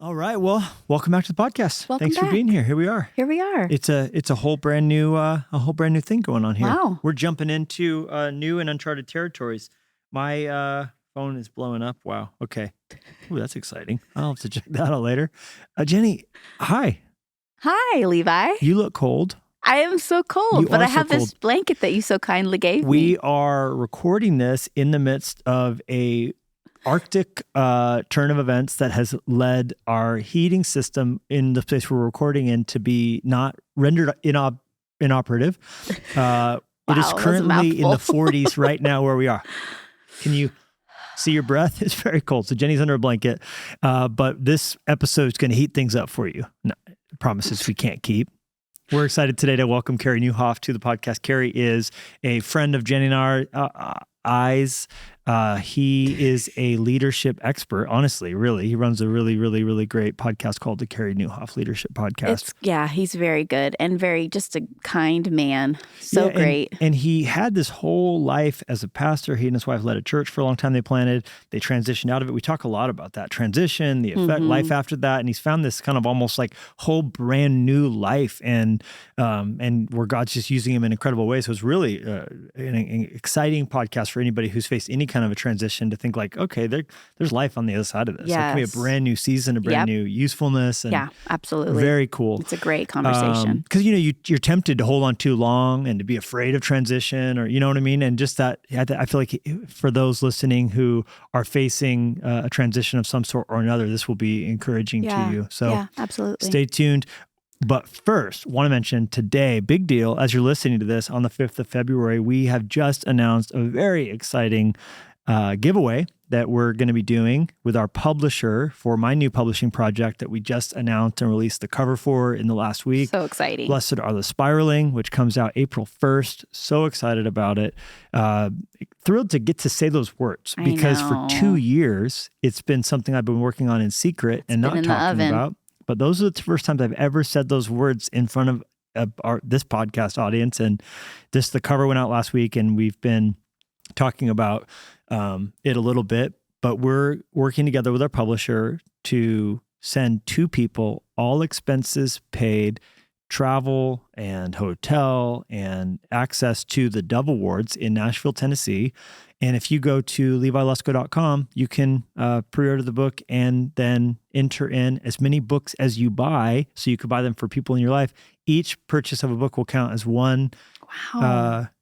All right. Well, welcome back to the podcast. Welcome Thanks back. for being here. Here we are. Here we are. It's a whole brand new thing going on here. Wow. We're jumping into new and uncharted territories. My phone is blowing up. Wow. Okay. Ooh, that's exciting. I'll have to check that out later. Jennie, hi. Hi, Levi. You look cold. I am so cold, You but are I so have this cold. blanket that you so kindly gave We me. are recording this in the midst of a Arctic turn of events that has led our heating system in the place we're recording in to be not rendered inoperative. It is Wow, that's a currently in the mouthful. 40s right now where we are. Can you see your breath? It's very cold. So Jennie's under a blanket, but this episode is going to heat things up for you. No, promises we can't keep. We're excited today to welcome Carey Nieuwhof to the podcast. Carey is a friend of Jennie and our eyes. He is a leadership expert, honestly, really. He runs a really, really, really great podcast called the Carey Nieuwhof Leadership Podcast. He's very good and very just a kind man. So great. And he had this whole life as a pastor. He and his wife led a church for a long time. They transitioned out of it. We talk a lot about that transition, the effect, life after that. And he's found this kind of almost like whole brand new life and where God's just using him in incredible ways. So it's really an exciting podcast for anybody who's faced any kind of a transition to think like, okay, there's life on the other side of this. Yes. It can be a brand new season, a brand new usefulness. And Yeah, absolutely. very cool. It's a great conversation. Because, you're tempted to hold on too long and to be afraid of transition or, you know what I mean? And just that, I feel like for those listening who are facing a transition of some sort or another, this will be encouraging to you. So yeah, absolutely. stay tuned. But first, want to mention today, big deal, as you're listening to this on the 5th of February, we have just announced a very exciting giveaway that we're going to be doing with our publisher for my new publishing project that we just announced and released the cover for in the last week. So exciting. Blessed Are the Spiraling, which comes out April 1st. So excited about it. Thrilled to get to say those words because for 2 years, it's been something I've been working on in secret and not talking about. But those are the first times I've ever said those words in front of this podcast audience. And the cover went out last week and we've been talking about it a little bit, but we're working together with our publisher to send 2 people, all expenses paid, travel and hotel and access to the Dove Awards in Nashville, Tennessee. And if you go to levilusko.com, you can pre-order the book and then enter in as many books as you buy, so you could buy them for people in your life. Each purchase of a book will count as one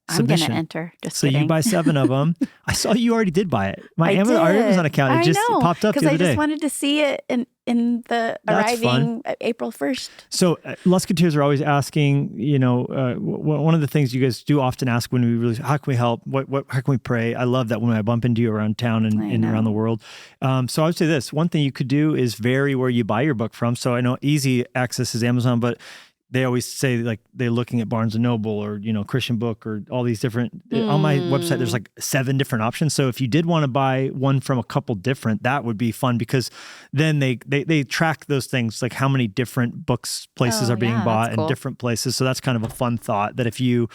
I'm going submission. to enter. Just so kidding. You buy 7 of them. I saw you already did buy it. My Amazon account, it just popped up the other day. Because I just wanted to see it in the arriving April 1st. So Luskos are always asking, one of the things you guys do often ask when we really, how can we help? How can we pray? I love that when I bump into you around town and around the world. So I would say this, one thing you could do is vary where you buy your book from. So I know easy access is Amazon, but they always say like they're looking at Barnes & Noble or, Christian Book or all these different, on my website, there's like 7 different options. So if you did want to buy one from a couple different, that would be fun because then they track those things, like how many different places are being bought in different places. So that's kind of a fun thought that if you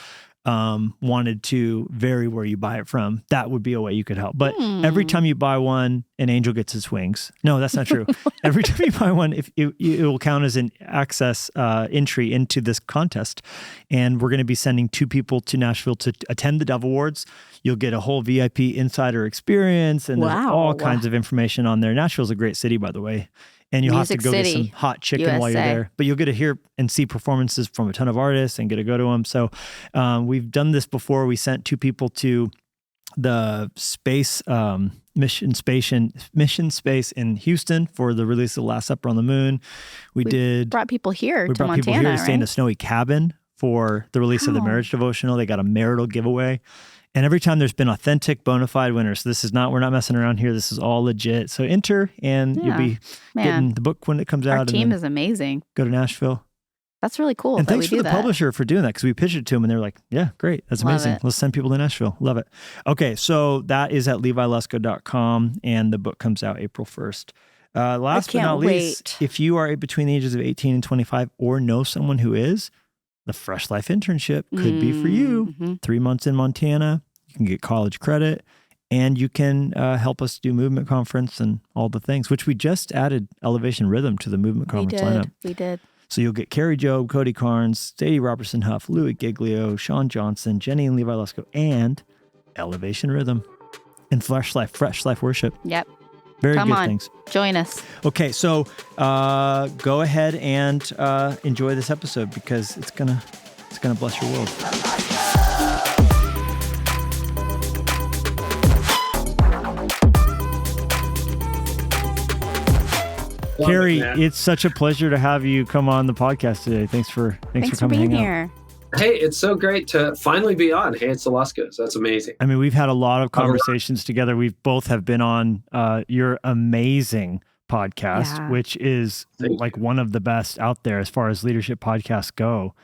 wanted to vary where you buy it from, that would be a way you could help. But every time you buy one, an angel gets its wings. No, that's not true. Every time you buy one, it will count as an access entry into this contest. And we're going to be sending 2 people to Nashville to attend the Dove Awards. You'll get a whole VIP insider experience and there's all kinds of information on there. Nashville's a great city, by the way. And you'll have to go get some hot chicken while you're there. But you'll get to hear and see performances from a ton of artists and get to go to them. So we've done this before. We sent 2 people to the space mission space in Houston for the release of The Last Supper on the Moon. We brought people here to brought Montana, people here to right? stay in a snowy cabin for the release of the marriage devotional. They got a marital giveaway. And every time there's been authentic, bona fide winners. So we're not messing around here. This is all legit. So enter and you'll be getting the book when it comes out. Our team is amazing. Go to Nashville. That's really cool. And thanks for the publisher for doing that because we pitched it to them and they're like, yeah, great. That's amazing. Let's send people to Nashville. Love it. Okay, so that is at levilusko.com and the book comes out April 1st. Last but not least, if you are between the ages of 18 and 25 or know someone who is, the Fresh Life internship could be for you. 3 months in Montana. You can get college credit And you can help us do Movement Conference and all the things, which we just added Elevation Rhythm to the Movement Conference lineup. We did. So you'll get Carrie Job, Cody Carnes, Sadie Robertson Huff, Louis Giglio, Sean Johnson, Jennie and Levi Lusko, and Elevation Rhythm and Fresh Life Worship. Yep. Very Come good on. things. Join us. Okay, so go ahead and enjoy this episode because it's gonna bless your world. Carey, it's such a pleasure to have you come on the podcast today. Thanks for coming being hang here. out. Hey, it's so great to finally be on. Hey, it's the Luskos. That's amazing. I mean, we've had a lot of conversations together. We've both have been on your amazing podcast, which is one of the best out there as far as leadership podcasts go.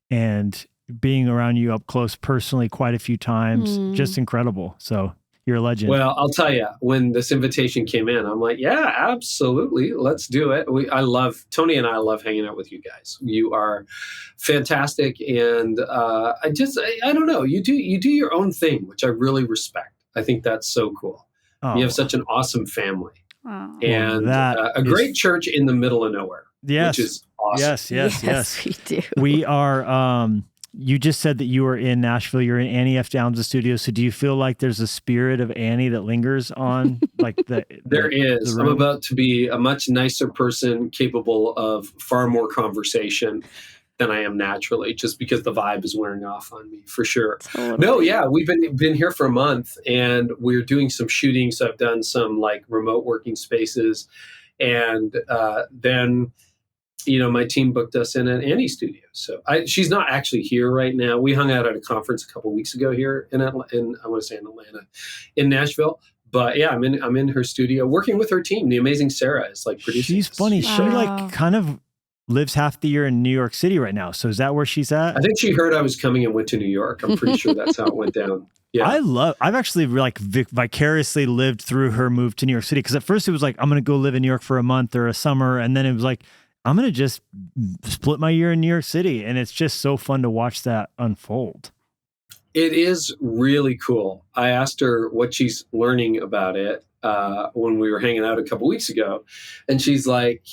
And being around you up close personally quite a few times, just incredible. So you're a legend. Well, I'll tell you, when this invitation came in, I'm like, yeah, absolutely. Let's do it. Tony and I love hanging out with you guys. You are fantastic. And I don't know, you do your own thing, which I really respect. I think that's so cool. Oh. You have such an awesome family. Oh. And a great church in the middle of nowhere, which is awesome. Yes, we do. We are... You just said that you were in Nashville. You're in Annie F. Downs' studio. So do you feel like there's a spirit of Annie that lingers on There is. I'm about to be a much nicer person, capable of far more conversation than I am naturally, just because the vibe is wearing off on me, for sure. Totally. No, yeah, we've been here for a month, and we're doing some shootings. I've done some remote working spaces, and then my team booked us in at Annie's studio. So she's not actually here right now. We hung out at a conference a couple of weeks ago here in Atlanta, in Nashville. But yeah, I'm in her studio working with her team. The amazing Sarah is producing. She's funny. Wow. She kind of lives half the year in New York City right now. So is that where she's at? I think she heard I was coming and went to New York. I'm pretty sure that's how it went down. Yeah. I've actually vicariously lived through her move to New York City. Because at first it was I'm going to go live in New York for a month or a summer. And then it was I'm going to just split my year in New York City. And it's just so fun to watch that unfold. It is really cool. I asked her what she's learning about it when we were hanging out a couple weeks ago. And she's like,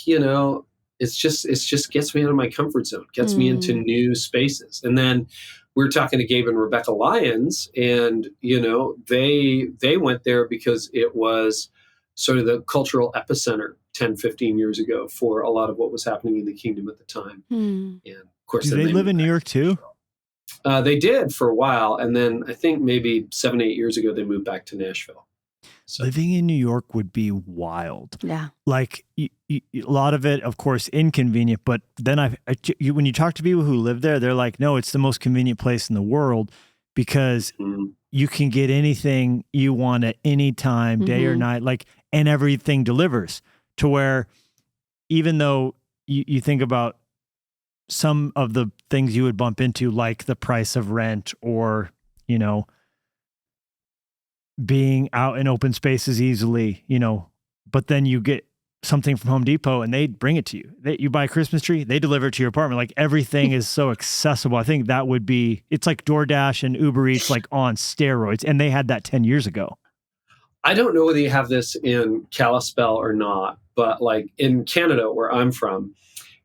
it's just gets me out of my comfort zone, gets me into new spaces. And then we were talking to Gabe and Rebecca Lyons, and, they went there because it was sort of the cultural epicenter 10, 15 years ago for a lot of what was happening in the kingdom at the time. And of course, do they live in New York too? They did for a while. And then I think maybe 7, 8 years ago, they moved back to Nashville. So. Living in New York would be wild. Yeah. A lot of it, of course, inconvenient. But then when you talk to people who live there, they're like, no, it's the most convenient place in the world because you can get anything you want at any time, day or night, and everything delivers to where even though you think about some of the things you would bump into, like the price of rent or, being out in open spaces easily, but then you get something from Home Depot and they bring it to you. You buy a Christmas tree, they deliver it to your apartment. Everything is so accessible. I think that would be, it's like DoorDash and Uber Eats, on steroids. And they had that 10 years ago. I don't know whether you have this in Kalispell or not, but in Canada, where I'm from,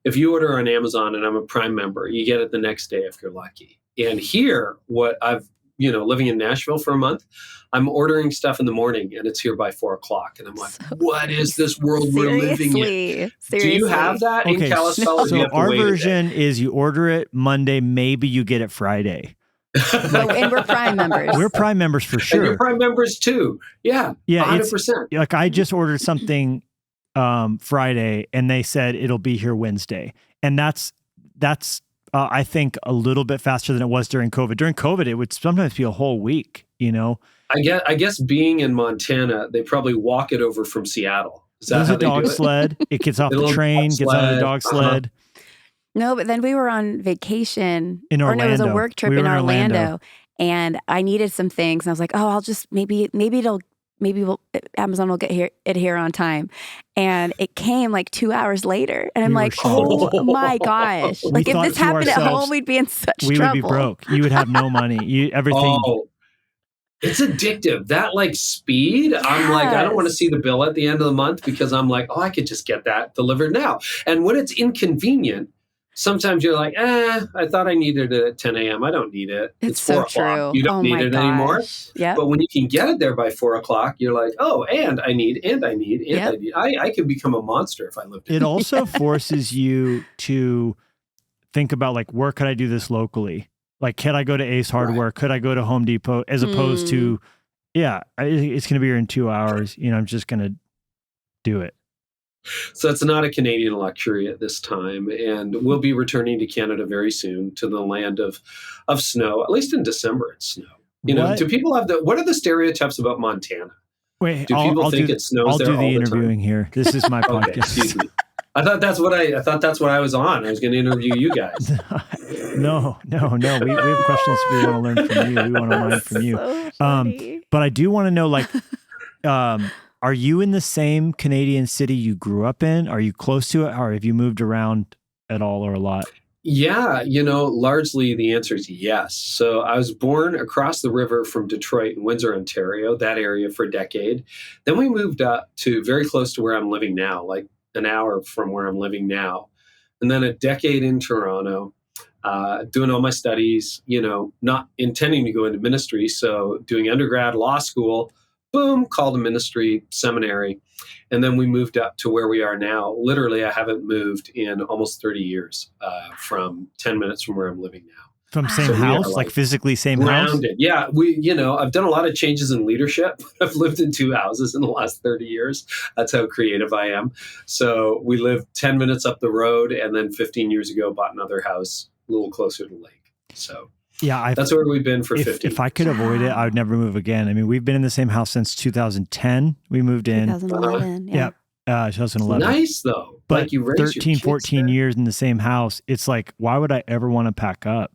if you order on Amazon and I'm a Prime member, you get it the next day if you're lucky. And here, what I've, living in Nashville for a month, I'm ordering stuff in the morning and it's here by 4:00. And I'm like, what is this world we're living in? Do you have that in Kalispell? So our version is you order it Monday, maybe you get it Friday. And we're Prime members. We're Prime members for sure. And you're Prime members too. Yeah. Yeah. 100%. I just ordered something Friday and they said it'll be here Wednesday. And that's I think a little bit faster than it was during COVID. During COVID, it would sometimes be a whole week, I guess being in Montana, they probably walk it over from Seattle. Is that how they do it? There's a dog sled. It gets off the train, gets on the dog sled. No, but then we were on vacation. In Orlando. Or no, it was a work trip in Orlando. And I needed some things. And I was like, oh, I'll just, maybe Amazon will get it here on time. And it came 2 hours later. And I'm like, oh my gosh. If this happened at home, we'd be in such trouble. We would be broke. You would have no money. Everything. It's addictive. That like speed. Yes. I'm like, I don't want to see the bill at the end of the month because I'm like, oh, I could just get that delivered now. And when it's inconvenient, sometimes you're like, I thought I needed it at 10 a.m. I don't need it. It's 4 o'clock. You don't need it anymore. Yep. But when you can get it there by 4 o'clock, you're like, oh, and I need. I could become a monster if I lived in it. It also forces you to think about like, where could I do this locally? Like, can I go to Ace Hardware? Right. Could I go to Home Depot? As opposed to, it's going to be here in 2 hours. I'm just going to do it. So it's not a Canadian luxury at this time. And we'll be returning to Canada very soon, to the land of snow. At least in December, it's snow. Do people have what are the stereotypes about Montana? Wait, do people think it snows there all the time? I'll do the interviewing here. This is my podcast. Okay, excuse me. I thought that's what I was on. I was going to interview you guys. No. We have questions we want to learn from you. We want to learn from you. So but I do want to know, like, are you in the same Canadian city you grew up in? Are you close to it? Or have you moved around at all or a lot? Yeah, largely the answer is yes. So I was born across the river from Detroit in Windsor, Ontario, that area for a decade. Then we moved up to very close to where I'm living now, like an hour from where I'm living now. And then a decade in Toronto, doing all my studies, not intending to go into ministry. So doing undergrad, law school, boom, called a ministry seminary. And then we moved up to where we are now. Literally, I haven't moved in almost 30 years from 10 minutes from where I'm living now. From same house, like physically same grounded. House? Yeah, I've done a lot of changes in leadership. I've lived in 2 houses in the last 30 years. That's how creative I am. So we lived 10 minutes up the road, and then 15 years ago bought another house a little closer to the lake. So that's where we've been for 15 years. If I could avoid it, I would never move again. I mean, we've been in the same house since 2010. We moved in. 2011. Yeah. 2011. Nice, though. But like you raised 13, 14 years in the same house, it's like, why would I ever want to pack up?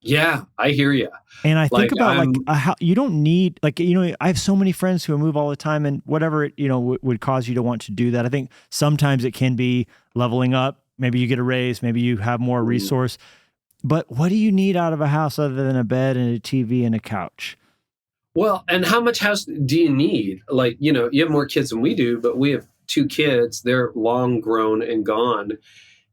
Yeah, I hear you. And I think about you don't need, I have so many friends who move all the time, and whatever, would cause you to want to do that. I think sometimes it can be leveling up. Maybe you get a raise, maybe you have more resource. But what do you need out of a house other than a bed and a TV and a couch? Well, and how much house do you need? Like, you have more kids than we do, but we have 2 kids. They're long grown and gone.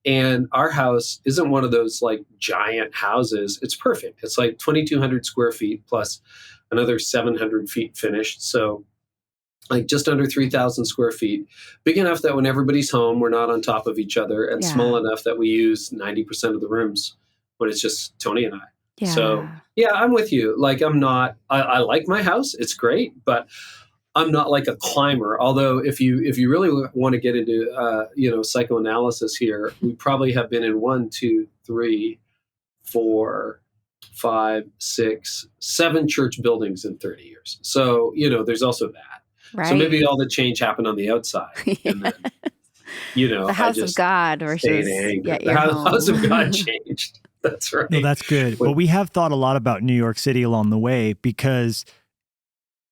And our house isn't one of those like giant houses. It's perfect. It's like 2,200 square feet plus another 700 feet finished. So like just under 3,000 square feet, big enough that when everybody's home, we're not on top of each other, and small enough that we use 90% of the rooms when it's just Tony and I. Yeah. So yeah, I'm with you. Like I like my house. It's great, but I'm not like a climber. Although if you really want to get into psychoanalysis here, we probably have been in 1, 2, 3, 4, 5, 6, 7 church buildings in 30 years. So there's also that. Right. So maybe all the change happened on the outside, and then the house of God versus the house of God changed. That's right. No, that's good. Well, we have thought a lot about New York City along the way, because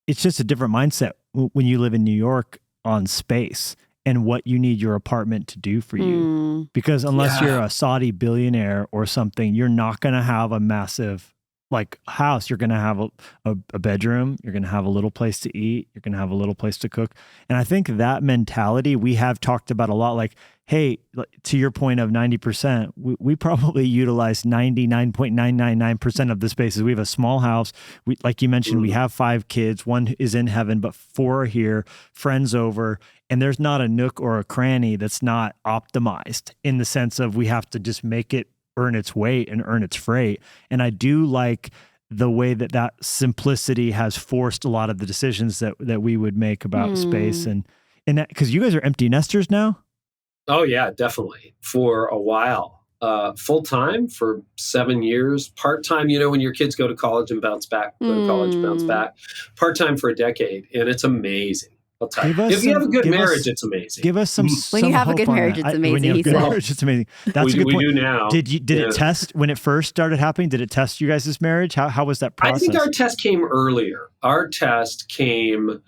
it's just a different mindset when you live in New York on space and what you need your apartment to do for you. Because unless you're a Saudi billionaire or something, you're not going to have a massive house. You're going to have a bedroom. You're going to have a little place to eat. You're going to have a little place to cook. And I think that mentality we have talked about a lot, like, hey, to your point of 90%, we probably utilize 99.999% of the spaces. We have a small house. We, like you mentioned, we have 5 kids. 1 is in heaven, but 4 are here, friends over. And there's not a nook or a cranny that's not optimized in the sense of we have to just make it earn its weight and earn its freight. And I do like the way that simplicity has forced a lot of the decisions that we would make about space and that, because you guys are empty nesters now. Oh yeah, definitely. For a while, full time for 7 years, part time. When your kids go to college and bounce back, bounce back. Part time for a decade, and it's amazing. I'll tell you. If you have a good marriage, it's amazing. Give us some. When you have a good marriage, it's amazing. When you have a good marriage, it's amazing. That's a good point. We do now. Did it test when it first started happening? Did it test you guys' marriage? How was that process? I think our test came earlier. Our test came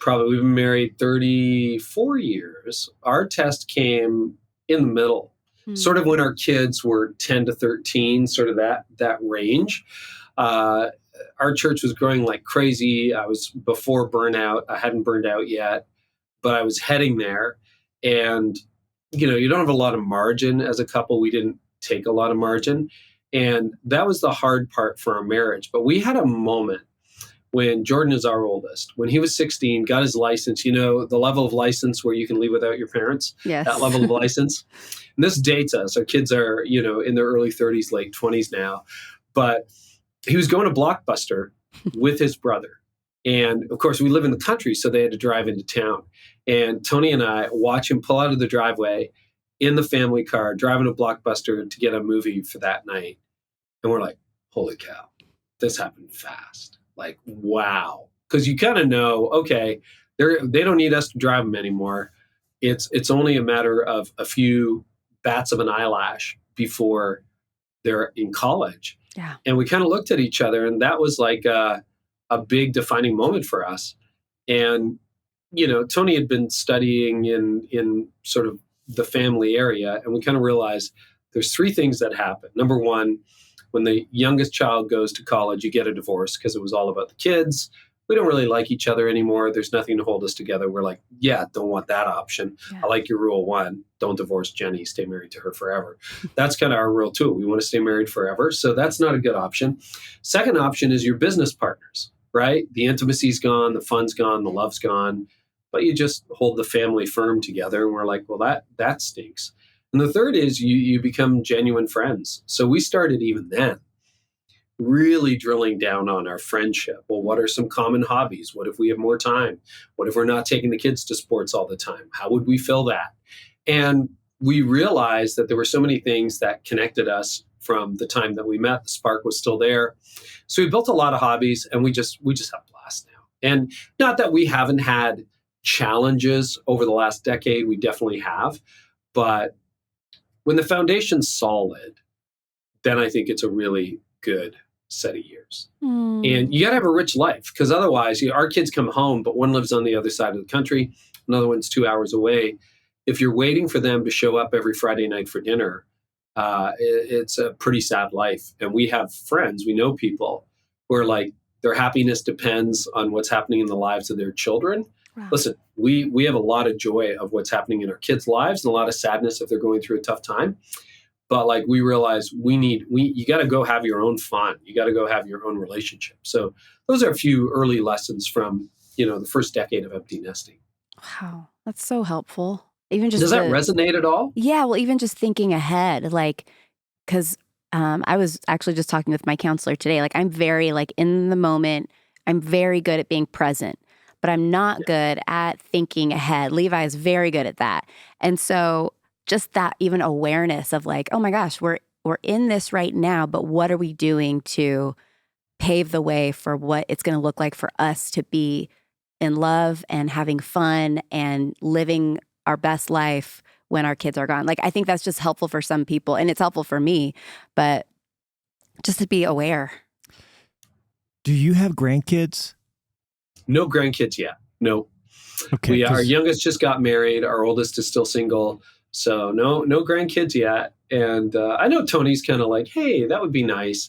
probably, we've been married 34 years. Our test came in the middle, sort of when our kids were 10 to 13, sort of that range. our church was growing like crazy. I was before burnout. I hadn't burned out yet, but I was heading there. And, you don't have a lot of margin as a couple. We didn't take a lot of margin. And that was the hard part for our marriage. But we had a moment when Jordan is our oldest, when he was 16, got his license, the level of license where you can leave without your parents, yes. That level of license. And this dates us. Our kids are, in their early 30s, late 20s now. But he was going to Blockbuster with his brother. And of course, we live in the country, so they had to drive into town. And Tony and I watch him pull out of the driveway in the family car, driving to Blockbuster to get a movie for that night. And we're like, holy cow, this happened fast. Like, wow. Because you kind of know, okay, they don't need us to drive them anymore. It's only a matter of a few bats of an eyelash before they're in college. Yeah. And we kind of looked at each other, and that was like a big defining moment for us. And, Tony had been studying in sort of the family area, and we kind of realized there's three things that happen. Number one, when the youngest child goes to college, you get a divorce because it was all about the kids. We don't really like each other anymore. There's nothing to hold us together. We're like, yeah, don't want that option. Yeah. I like your rule one, don't divorce Jennie, stay married to her forever. That's kind of our rule too. We want to stay married forever. So that's not a good option. Second option is your business partners, right? The intimacy's gone, the fun's gone, the love's gone, but you just hold the family firm together. And we're like, well, that stinks. And the third is you become genuine friends. So we started even then really drilling down on our friendship. Well, what are some common hobbies? What if we have more time? What if we're not taking the kids to sports all the time? How would we fill that? And we realized that there were so many things that connected us from the time that we met. The spark was still there. So we built a lot of hobbies, and we just have blast now. And not that we haven't had challenges over the last decade, we definitely have. But when the foundation's solid, then I think it's a really good set of years. And you got to have a rich life, because otherwise our kids come home, but one lives on the other side of the country, another one's 2 hours away. If you're waiting for them to show up every Friday night for dinner, it's a pretty sad life. And we have friends, we know people who are like, their happiness depends on what's happening in the lives of their children. Wow. Listen, we have a lot of joy of what's happening in our kids' lives and a lot of sadness if they're going through a tough time. But like we realize you got to go have your own fun. You got to go have your own relationship. So those are a few early lessons from, the first decade of empty nesting. Wow. That's so helpful. Even just Does that resonate at all? Yeah. Well, even just thinking ahead, like, because I was actually just talking with my counselor today. Like, I'm very in the moment. I'm very good at being present, but I'm not good at thinking ahead. Levi is very good at that. And so just that even awareness of like, oh my gosh, we're in this right now, but what are we doing to pave the way for what it's going to look like for us to be in love and having fun and living our best life when our kids are gone. Like, I think that's just helpful for some people, and it's helpful for me, but just to be aware. Do you have grandkids? No grandkids yet. No. Okay. Our youngest just got married. Our oldest is still single. So no grandkids yet. And I know Tony's kind of like, hey, that would be nice.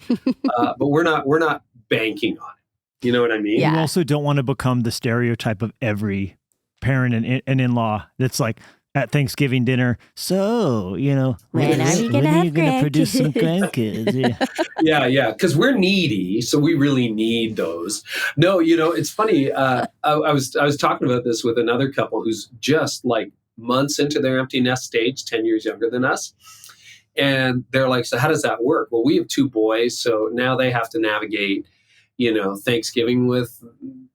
But we're not banking on it. You know what I mean? Yeah. You also don't want to become the stereotype of every parent and in-law that's like at Thanksgiving dinner. So, when are you going to produce some grandkids? Yeah. Yeah. Because we're needy. So we really need those. No, it's funny. I was talking about this with another couple who's just like months into their empty nest stage, 10 years younger than us. And they're like, so how does that work? Well, we have two boys. So now they have to navigate, Thanksgiving with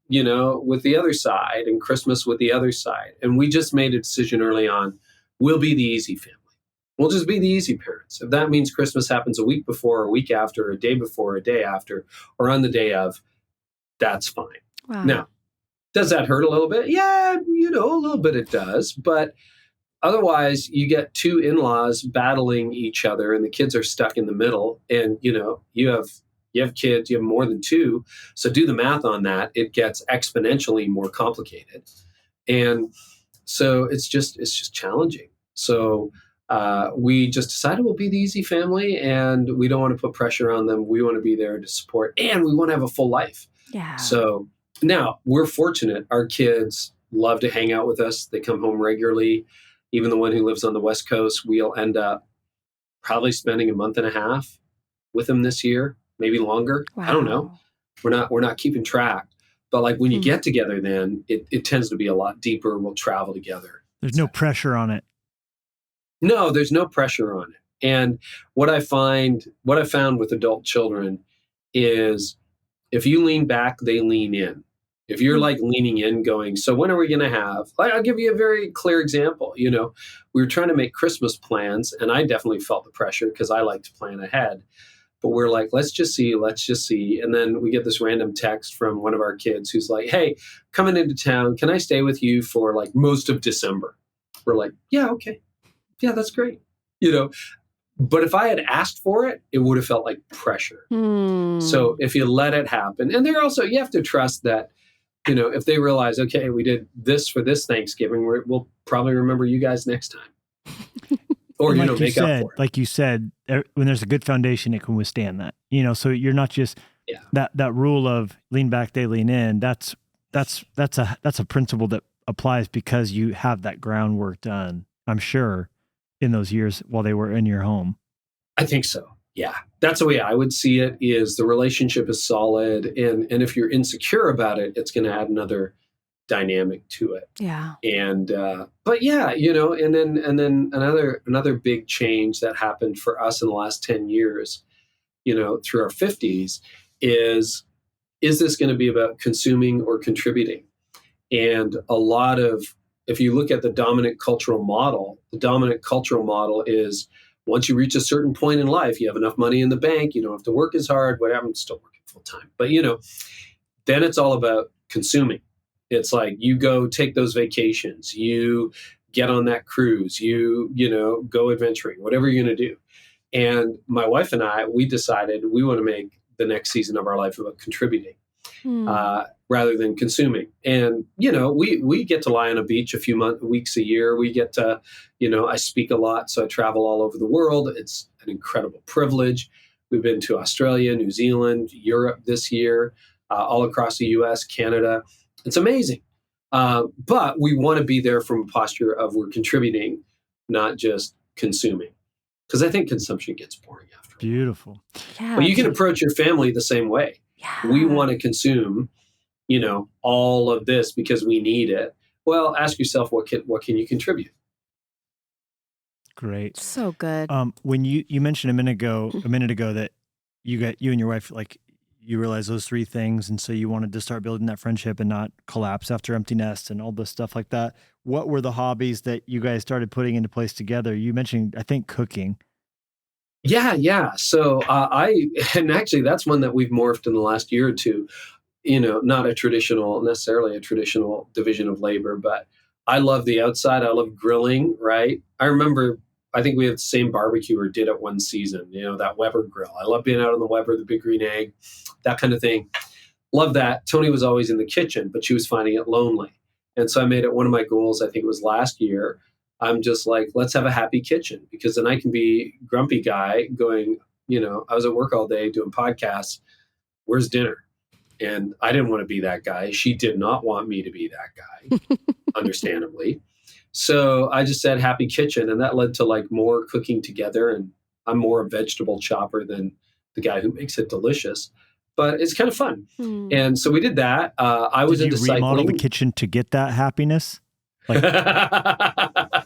the other side and Christmas with the other side. And we just made a decision early on, we'll be the easy family. We'll just be the easy parents. If that means Christmas happens a week before, a week after, a day before, a day after, or on the day of, that's fine. Wow. Now, does that hurt a little bit? Yeah, a little bit it does. But otherwise, you get two in-laws battling each other and the kids are stuck in the middle. And, you have kids, you have more than two. So do the math on that. It gets exponentially more complicated. And so it's just challenging. So we just decided we'll be the easy family, and we don't want to put pressure on them. We want to be there to support, and we want to have a full life. Yeah. So now we're fortunate. Our kids love to hang out with us. They come home regularly. Even the one who lives on the West Coast, we'll end up probably spending a month and a half with them this year, maybe longer. Wow. I don't know. We're not keeping track. But like when you get together, then it tends to be a lot deeper. We'll travel together. There's no pressure on it. No, there's no pressure on it. And what I found with adult children is if you lean back, they lean in. If you're like leaning in going, so when are we going to have, like, I'll give you a very clear example. We were trying to make Christmas plans, and I definitely felt the pressure because I like to plan ahead. But we're like, let's just see. And then we get this random text from one of our kids who's like, hey, coming into town, can I stay with you for like most of December? We're like, yeah, okay. Yeah, that's great. But if I had asked for it, it would have felt like pressure. So if you let it happen, and they're also, you have to trust that, if they realize, okay, we did this for this Thanksgiving, we'll probably remember you guys next time. Or, make up for it. Like you said, when there's a good foundation, it can withstand that. So you're not just that rule of lean back, they lean in. That's a principle that applies because you have that groundwork done, I'm sure, in those years while they were in your home. I think so. Yeah. That's the way I would see it, is the relationship is solid. And if you're insecure about it, it's going to add another dynamic to it. Yeah. And, but yeah, and then another big change that happened for us in the last 10 years, through our 50s is this going to be about consuming or contributing? And if you look at the dominant cultural model is once you reach a certain point in life, you have enough money in the bank, you don't have to work as hard, whatever. I'm still working full time. But, then it's all about consuming. It's like you go take those vacations, you get on that cruise, you go adventuring, whatever you're going to do. And my wife and I, we decided we want to make the next season of our life about contributing rather than consuming. And, we get to lie on a beach a few weeks a year. We get to, I speak a lot, so I travel all over the world. It's an incredible privilege. We've been to Australia, New Zealand, Europe this year, all across the US, Canada. It's amazing. But we want to be there from a posture of we're contributing, not just consuming. Because I think consumption gets boring after a while. Beautiful. Yeah, but you can approach your family the same way. Yeah. We want to consume, all of this because we need it. Well, ask yourself, what can you contribute? Great. So good. When you mentioned a minute ago that you and your wife, like, you realized those three things, and so you wanted to start building that friendship and not collapse after empty nest and all this stuff like that. What were the hobbies that you guys started putting into place together? You mentioned, I think, cooking. Yeah. So and actually that's one that we've morphed in the last year or two. Not necessarily a traditional division of labor, but I love the outside. I love grilling, right? I think we had the same barbecue or did it one season, that Weber grill. I love being out on the Weber, the big green egg, that kind of thing. Love that. Tony was always in the kitchen, but she was finding it lonely. And so I made it one of my goals, I think it was last year. I'm just like, let's have a happy kitchen, because then I can be grumpy guy going, I was at work all day doing podcasts. Where's dinner? And I didn't want to be that guy. She did not want me to be that guy, understandably. So I just said happy kitchen, and that led to like more cooking together. And I'm more a vegetable chopper than the guy who makes it delicious, but it's kind of fun. And so we did that. I was into cycling. Did you remodel the kitchen to get that happiness? Like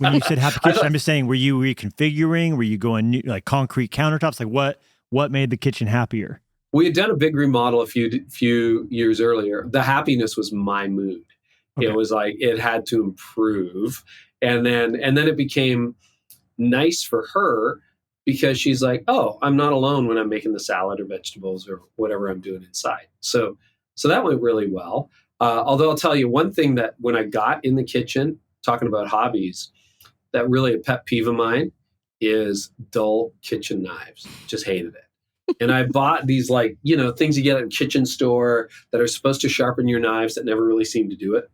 when you said happy kitchen, I'm just saying, were you reconfiguring? Were you going new, like concrete countertops? Like what made the kitchen happier? We had done a big remodel a few years earlier. The happiness was my mood. Okay. It was like it had to improve, and then it became nice for her because she's like, oh, I'm not alone when I'm making the salad or vegetables or whatever I'm doing inside. So that went really well. Although I'll tell you one thing, that when I got in the kitchen, talking about hobbies, that really a pet peeve of mine is dull kitchen knives. Just hated it. And I bought these things you get at a kitchen store that are supposed to sharpen your knives that never really seem to do it.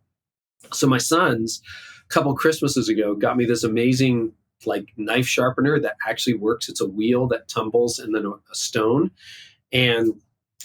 So my sons, a couple Christmases ago, got me this amazing like knife sharpener that actually works. It's a wheel that tumbles and then a stone. And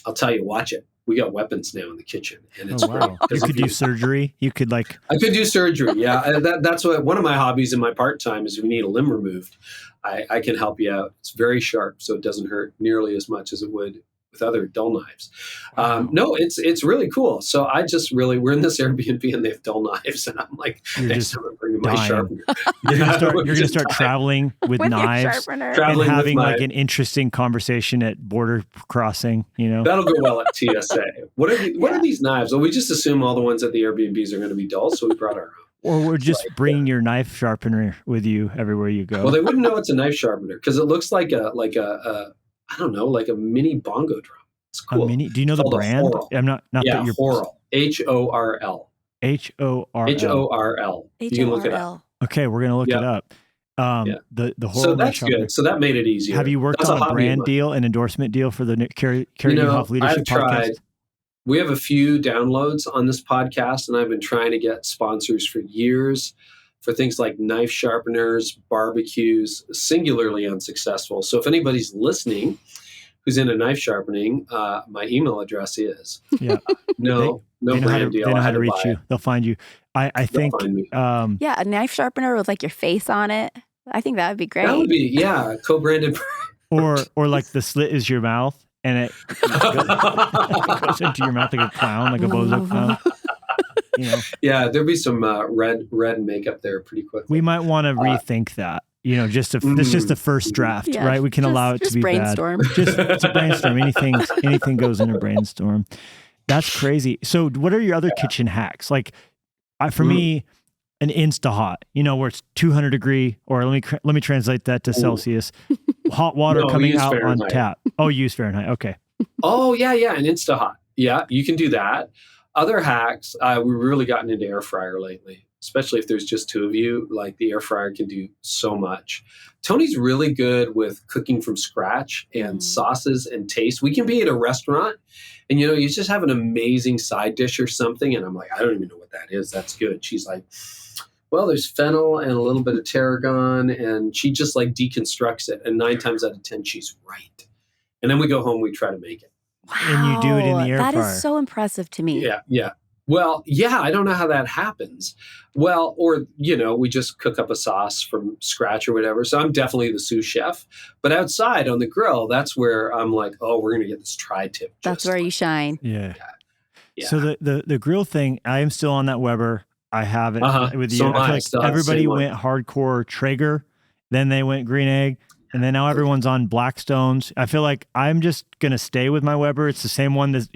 I'll tell you, watch it. We got weapons now in the kitchen, and it's great. You could do surgery. You could I could do surgery. Yeah, that's what one of my hobbies in my part time is. If you need a limb removed, I can help you out. It's very sharp, so it doesn't hurt nearly as much as it would with other dull knives. No, it's really cool. So we're in this Airbnb and they have dull knives, and I'm like, next time I'm bringing my sharpener. You're gonna start traveling with knives and having like an interesting conversation at border crossing. That'll go well at TSA. What are these knives? Well, we just assume all the ones at the Airbnbs are going to be dull, so we brought our own. Or we're just bringing your knife sharpener with you everywhere you go. Well, they wouldn't know it's a knife sharpener because it looks like a I don't know, like a mini bongo drum. It's cool. Do you know the brand? I'm not that you're Horrell. HORL. HORL. You can look it up. Okay, we're gonna look it up. The Horrell. So that's good. So that made it easier. Have you worked on a brand deal, an endorsement deal for the Carey Nieuwhof Leadership Podcast? We have a few downloads on this podcast, and I've been trying to get sponsors for years for things like knife sharpeners, barbecues, singularly unsuccessful. So if anybody's listening who's into knife sharpening, my email address is. Yeah. No brand deal. They know how to reach you. They'll find you. I think. A knife sharpener with like your face on it. I think that would be great. That would be, co-branded. or like the slit is your mouth and it goes into your mouth like a clown, like a bozo clown. Yeah, there'll be some red makeup there pretty quickly. We might want to rethink that. That's just the first draft, right? We can allow it to be brainstorm. Bad. It's a brainstorm. Anything goes in a brainstorm. That's crazy. So, what are your other kitchen hacks? Like, for me, an Insta-Hot, where it's 200 degree, or let me translate that to Celsius. Hot water coming out on tap. Oh, use Fahrenheit. Okay. Oh yeah, an Insta-Hot. Yeah, you can do that. Other hacks, we've really gotten into air fryer lately, especially if there's just two of you. Like the air fryer can do so much. Tony's really good with cooking from scratch and sauces and taste. We can be at a restaurant and, you just have an amazing side dish or something. And I'm like, I don't even know what that is. That's good. She's like, well, there's fennel and a little bit of tarragon. And she just like deconstructs it. And 9 times out of 10, she's right. And then we go home, we try to make it. Wow. And you do it in the air fryer. That is so impressive to me. Yeah. Well, I don't know how that happens. Well, or, we just cook up a sauce from scratch or whatever. So I'm definitely the sous chef. But outside on the grill, that's where I'm like, oh, we're going to get this tri-tip. That's where you shine. Yeah. So the grill thing, I am still on that Weber. I have it with you. So I feel like everybody went hardcore Traeger, then they went green egg. And then now everyone's on Blackstones. I feel like I'm just going to stay with my Weber. It's the same one that,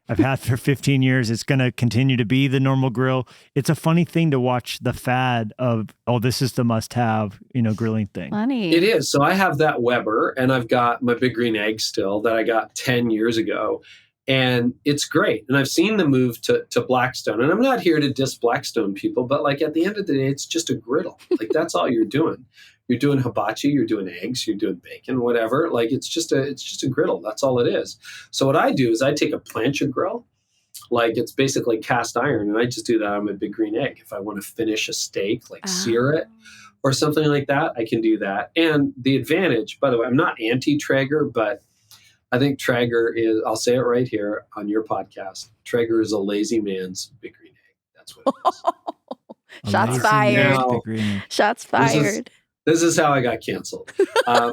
I've had for 15 years. It's going to continue to be the normal grill. It's a funny thing to watch the fad of, this is the must-have, grilling thing. Funny. It is. So I have that Weber, and I've got my big green egg still that I got 10 years ago. And it's great. And I've seen the move to Blackstone. And I'm not here to diss Blackstone people, but like at the end of the day, it's just a griddle. Like that's all you're doing. You're doing hibachi, you're doing eggs, you're doing bacon, whatever. Like it's just a griddle. That's all it is. So what I do is I take a plancha grill, like it's basically cast iron, and I just do that on my big green egg. If I want to finish a steak, like sear it or something like that, I can do that. And the advantage, by the way, I'm not anti-Traeger, but I think Traeger is, I'll say it right here on your podcast, Traeger is a lazy man's big green egg. That's what it is. Shots fired. Shots fired. This is how I got canceled.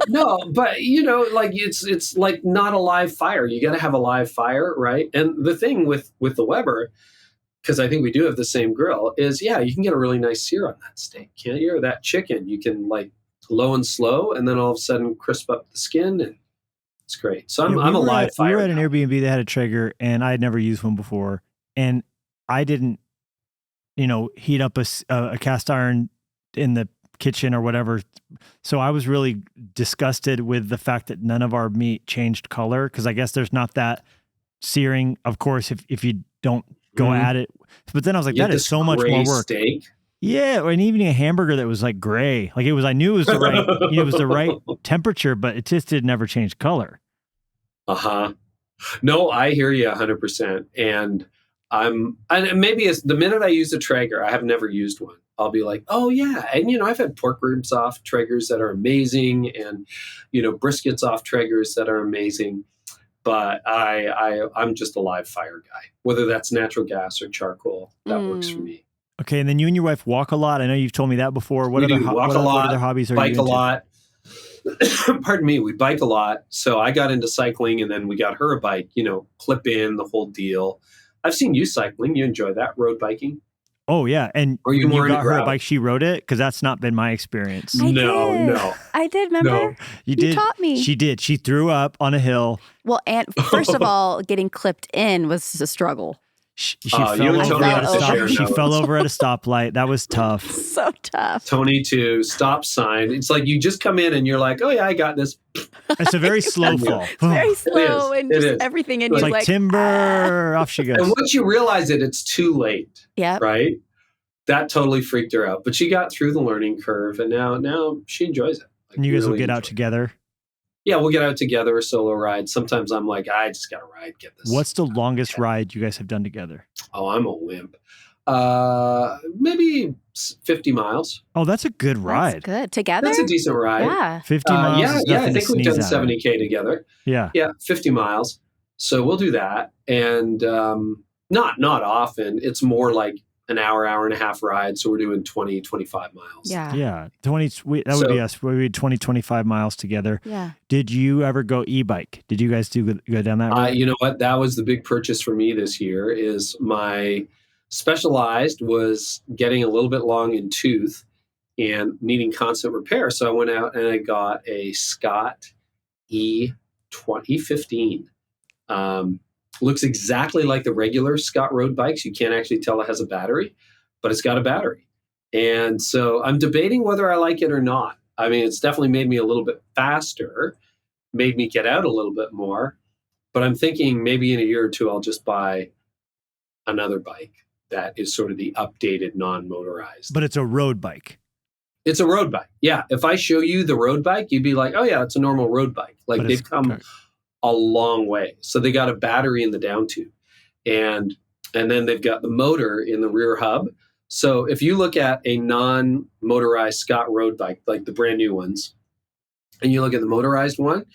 No, but like it's like not a live fire. You got to have a live fire, right? And the thing with the Weber, because I think we do have the same grill, is you can get a really nice sear on that steak, can't you? Or that chicken, you can like low and slow, and then all of a sudden crisp up the skin, and it's great. So I'm a live fire. We were at an Airbnb that had a Traeger, and I had never used one before, and I didn't, heat up a cast iron in the kitchen or whatever. So I was really disgusted with the fact that none of our meat changed color, because I guess there's not that searing, of course, if you don't go at it. But then I was like, that is so much more work. Steak. Yeah, and even a hamburger that was like gray. Like I knew it was the right, it was the right temperature, but it just did never change color. No, I hear you 100%. And maybe it's the minute I use a Traeger, I have never used one. I'll be like, oh yeah. And, I've had pork ribs off Traegers that are amazing, and, briskets off Traegers that are amazing. But I'm just a live fire guy, whether that's natural gas or charcoal. That works for me. Okay. And then you and your wife walk a lot. I know you've told me that before. What other hobbies are you into? Bike a lot. Pardon me. We bike a lot. So I got into cycling, and then we got her a bike, clip in, the whole deal. I've seen you cycling. You enjoy that, road biking? Oh, yeah. And when you got her a bike, she rode it? Because that's not been my experience. No. I did, remember? No. You taught me. She did. She threw up on a hill. Well, and first of all, getting clipped in was a struggle. She fell over at a stoplight. That was tough. So tough. Tony too. Stop sign. It's like you just come in and you're like, oh yeah, I got this. It's a very slow fall. It's very slow and just everything. And it's like timber. Off she goes. And once you realize it, it's too late. Yeah. Right? That totally freaked her out. But she got through the learning curve, and now she enjoys it. Like, and you guys will get out together? Yeah, we'll get out together, a solo ride. Sometimes I'm like, I just got to ride, get this. What's the longest ride you guys have done together? Oh, I'm a wimp. Maybe 50 miles. Oh, that's a good ride. That's good. Together? That's a decent ride. Yeah. 50 miles. Yeah, I think we've done 70K together. Yeah. Yeah, 50 miles. So we'll do that. And not often. It's more like an hour and a half ride. So we're doing 20, 25 miles. Yeah. Yeah. That would be us. We did 20, 25 miles together. Yeah. Did you ever go e-bike? Did you guys go down that road? You know what? That was the big purchase for me this year. Is my Specialized was getting a little bit long in tooth and needing constant repair. So I went out and I got a Scott E15. Looks exactly like the regular Scott road bikes. You can't actually tell it has a battery, but it's got a battery. And so I'm debating whether I like it or not. I mean, it's definitely made me a little bit faster, made me get out a little bit more, but I'm thinking maybe in a year or two, I'll just buy another bike that is sort of the updated non-motorized. But it's a road bike. It's a road bike. Yeah. If I show you the road bike, you'd be like, oh yeah, it's a normal road bike. Like they've come a long way. So they got a battery in the down tube, and then they've got the motor in the rear hub. So if you look at a non-motorized Scott road bike, like the brand new ones, and you look at the motorized one,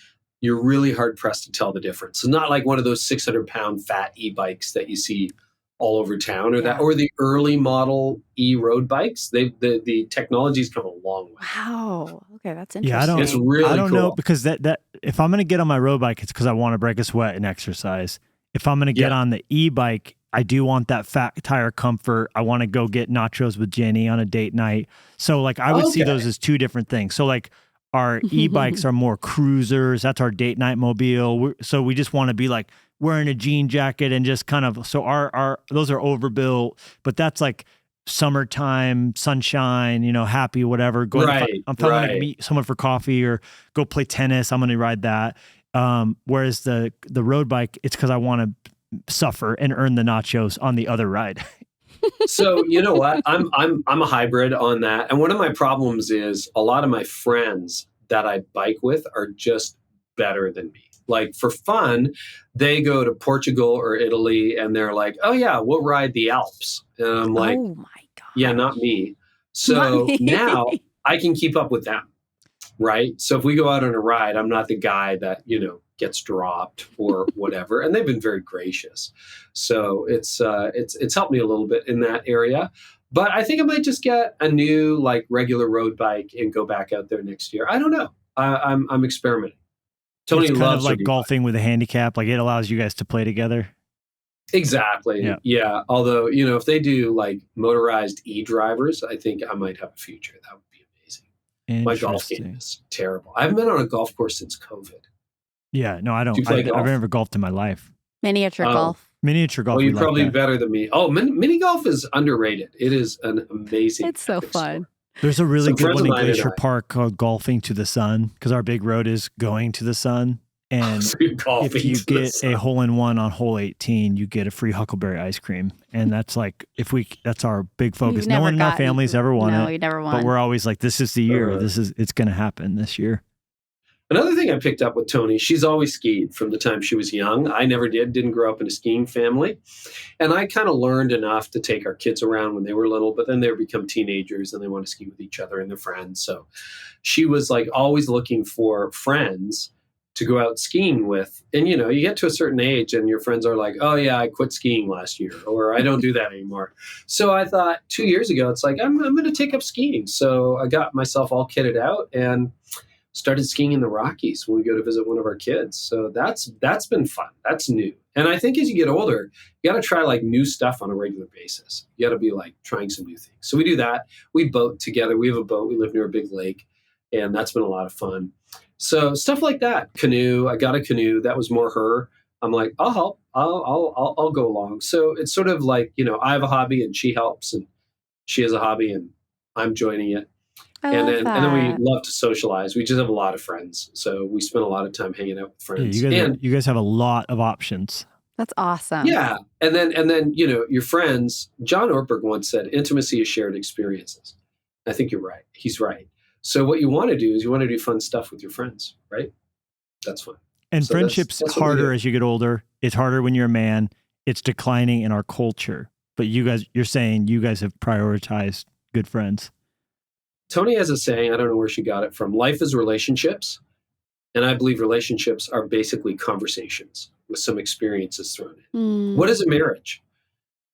you're really hard pressed to tell the difference. It's not like one of those 600-pound fat e-bikes that you see all over town, or the early model road bikes. The technology's come a long way. Wow. Okay, that's interesting. Yeah, it's really I don't cool. know, because that if I'm going to get on my road bike, it's because I want to break a sweat and exercise. If I'm going to get on the e-bike, I do want that fat tire comfort. I want to go get nachos with Jennie on a date night. So like I would see those as two different things. So like our e-bikes are more cruisers. That's our date night mobile. So we just want to be like wearing a jean jacket and just kind of, so our those are overbuilt, but that's like summertime, sunshine, happy, whatever. I'm going to meet someone for coffee or go play tennis. I'm going to ride that. Whereas the road bike, it's because I want to suffer and earn the nachos on the other ride. So you know what? I'm a hybrid on that. And one of my problems is a lot of my friends that I bike with are just better than me. Like for fun, they go to Portugal or Italy and they're like, oh yeah, we'll ride the Alps. And I'm like, oh my God. Yeah, not me. So now I can keep up with them. Right. So if we go out on a ride, I'm not the guy that, gets dropped or whatever. And they've been very gracious. So it's helped me a little bit in that area. But I think I might just get a new like regular road bike and go back out there next year. I don't know. I'm experimenting. Tony it's loves kind of like golfing bike. with a handicap. Like it allows you guys to play together. Exactly. Yeah. Although, if they do like motorized e-drivers, I think I might have a future. That would be amazing. My golf game is terrible. I haven't been on a golf course since COVID. Yeah. No, I don't. I've never golfed in my life. Miniature golf. Miniature golf. Well, you're probably better than me. Oh, mini golf is underrated. It is an amazing. It's so fun. Sport. There's a really good one in Glacier Park called Golfing to the Sun, because our big road is going to the sun. And if you get a hole-in-one on hole 18, you get a free Huckleberry ice cream. And that's like, that's our big focus. No one in our family's ever won it. No, you never won. But we're always like, this is the year. It's going to happen this year. Another thing I picked up with Tony, she's always skied from the time she was young. I never didn't grow up in a skiing family. And I kind of learned enough to take our kids around when they were little, but then they become teenagers and they want to ski with each other and their friends. So she was like always looking for friends to go out skiing with. And, you know, you get to a certain age and your friends are like, oh yeah, I quit skiing last year, or I don't do that anymore. So I thought 2 years ago, it's like, I'm going to take up skiing. So I got myself all kitted out and started skiing in the Rockies when we go to visit one of our kids. So that's been fun. That's new. And I think as you get older, you got to try like new stuff on a regular basis. You got to be like trying some new things. So we do that. We boat together. We have a boat. We live near a big lake, and that's been a lot of fun. So stuff like that. Canoe. I got a canoe. That was more her. I'm like, I'll help. I'll go along. So it's sort of like, you know, I have a hobby and she helps, and she has a hobby and I'm joining it. And then we love to socialize. We just have a lot of friends. So we spend a lot of time hanging out with friends. Yeah, you guys have a lot of options. That's awesome. Yeah. And then, you know, your friends, John Ortberg once said, intimacy is shared experiences. I think you're right. He's right. So what you want to do is you want to do fun stuff with your friends, right? That's fun. And so friendship's harder as you get older. It's harder when you're a man. It's declining in our culture. But you're saying you guys have prioritized good friends. Tony has a saying, I don't know where she got it from. Life is relationships. And I believe relationships are basically conversations with some experiences thrown in. What is a marriage?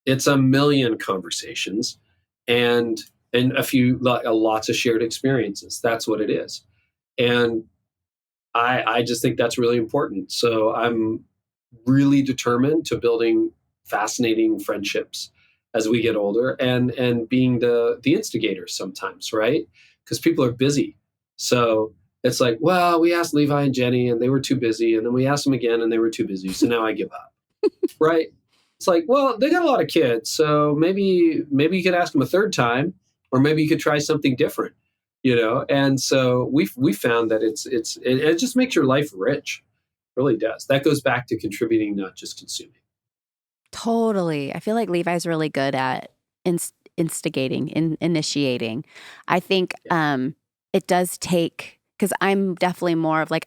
It's a million conversations and lots of shared experiences. That's what it is. And I just think that's really important. So I'm really determined to building fascinating friendships as we get older and being the instigator sometimes, right? Because people are busy. So it's like, well, we asked Levi and Jennie and they were too busy. And then we asked them again and they were too busy. So now I give up, right? It's like, well, they got a lot of kids. So maybe you could ask them a third time, or maybe you could try something different, you know? And so we found that it just makes your life rich. It really does. That goes back to contributing, not just consuming. Totally. I feel like Levi's really good at instigating, initiating. I think it does take, because I'm definitely more of like,